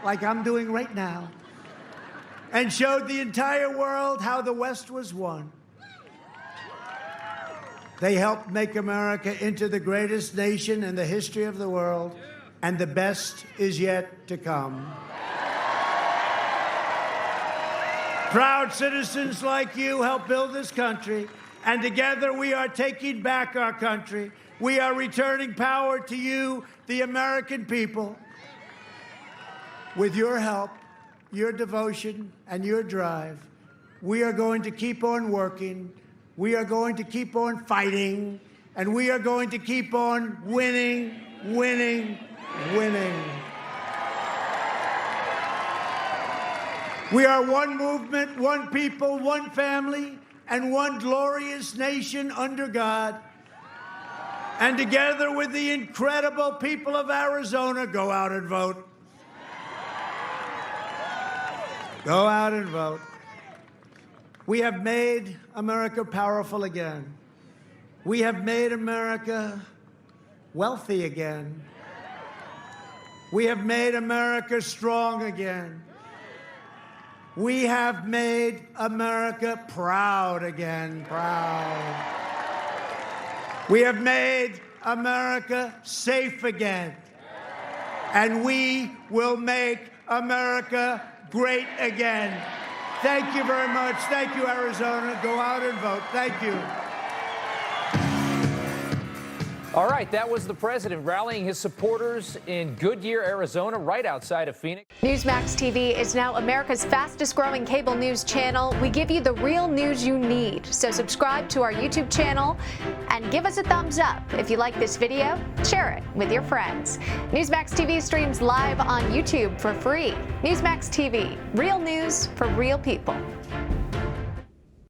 like I'm doing right now, and showed the entire world how the West was won. They helped make America into the greatest nation in the history of the world, and the best is yet to come. Proud citizens like you help build this country, and together we are taking back our country. We are returning power to you, the American people. With your help, your devotion, and your drive, we are going to keep on working. We are going to keep on fighting, and we are going to keep on winning, winning, winning. We are one movement, one people, one family, and one glorious nation under God. And together with the incredible people of Arizona, go out and vote. Go out and vote. We have made America powerful again. We have made America wealthy again. We have made America strong again. We have made America proud again, proud. We have made America safe again. And we will make America great again. Thank you very much. Thank you, Arizona. Go out and vote. Thank you. All right, that was the president rallying his supporters in Goodyear, Arizona, right outside of Phoenix. Newsmax TV is now America's fastest growing cable news channel. We give you the real news you need. So subscribe to our YouTube channel and give us a thumbs up. If you like this video, share it with your friends. Newsmax TV streams live on YouTube for free. Newsmax TV, real news for real people.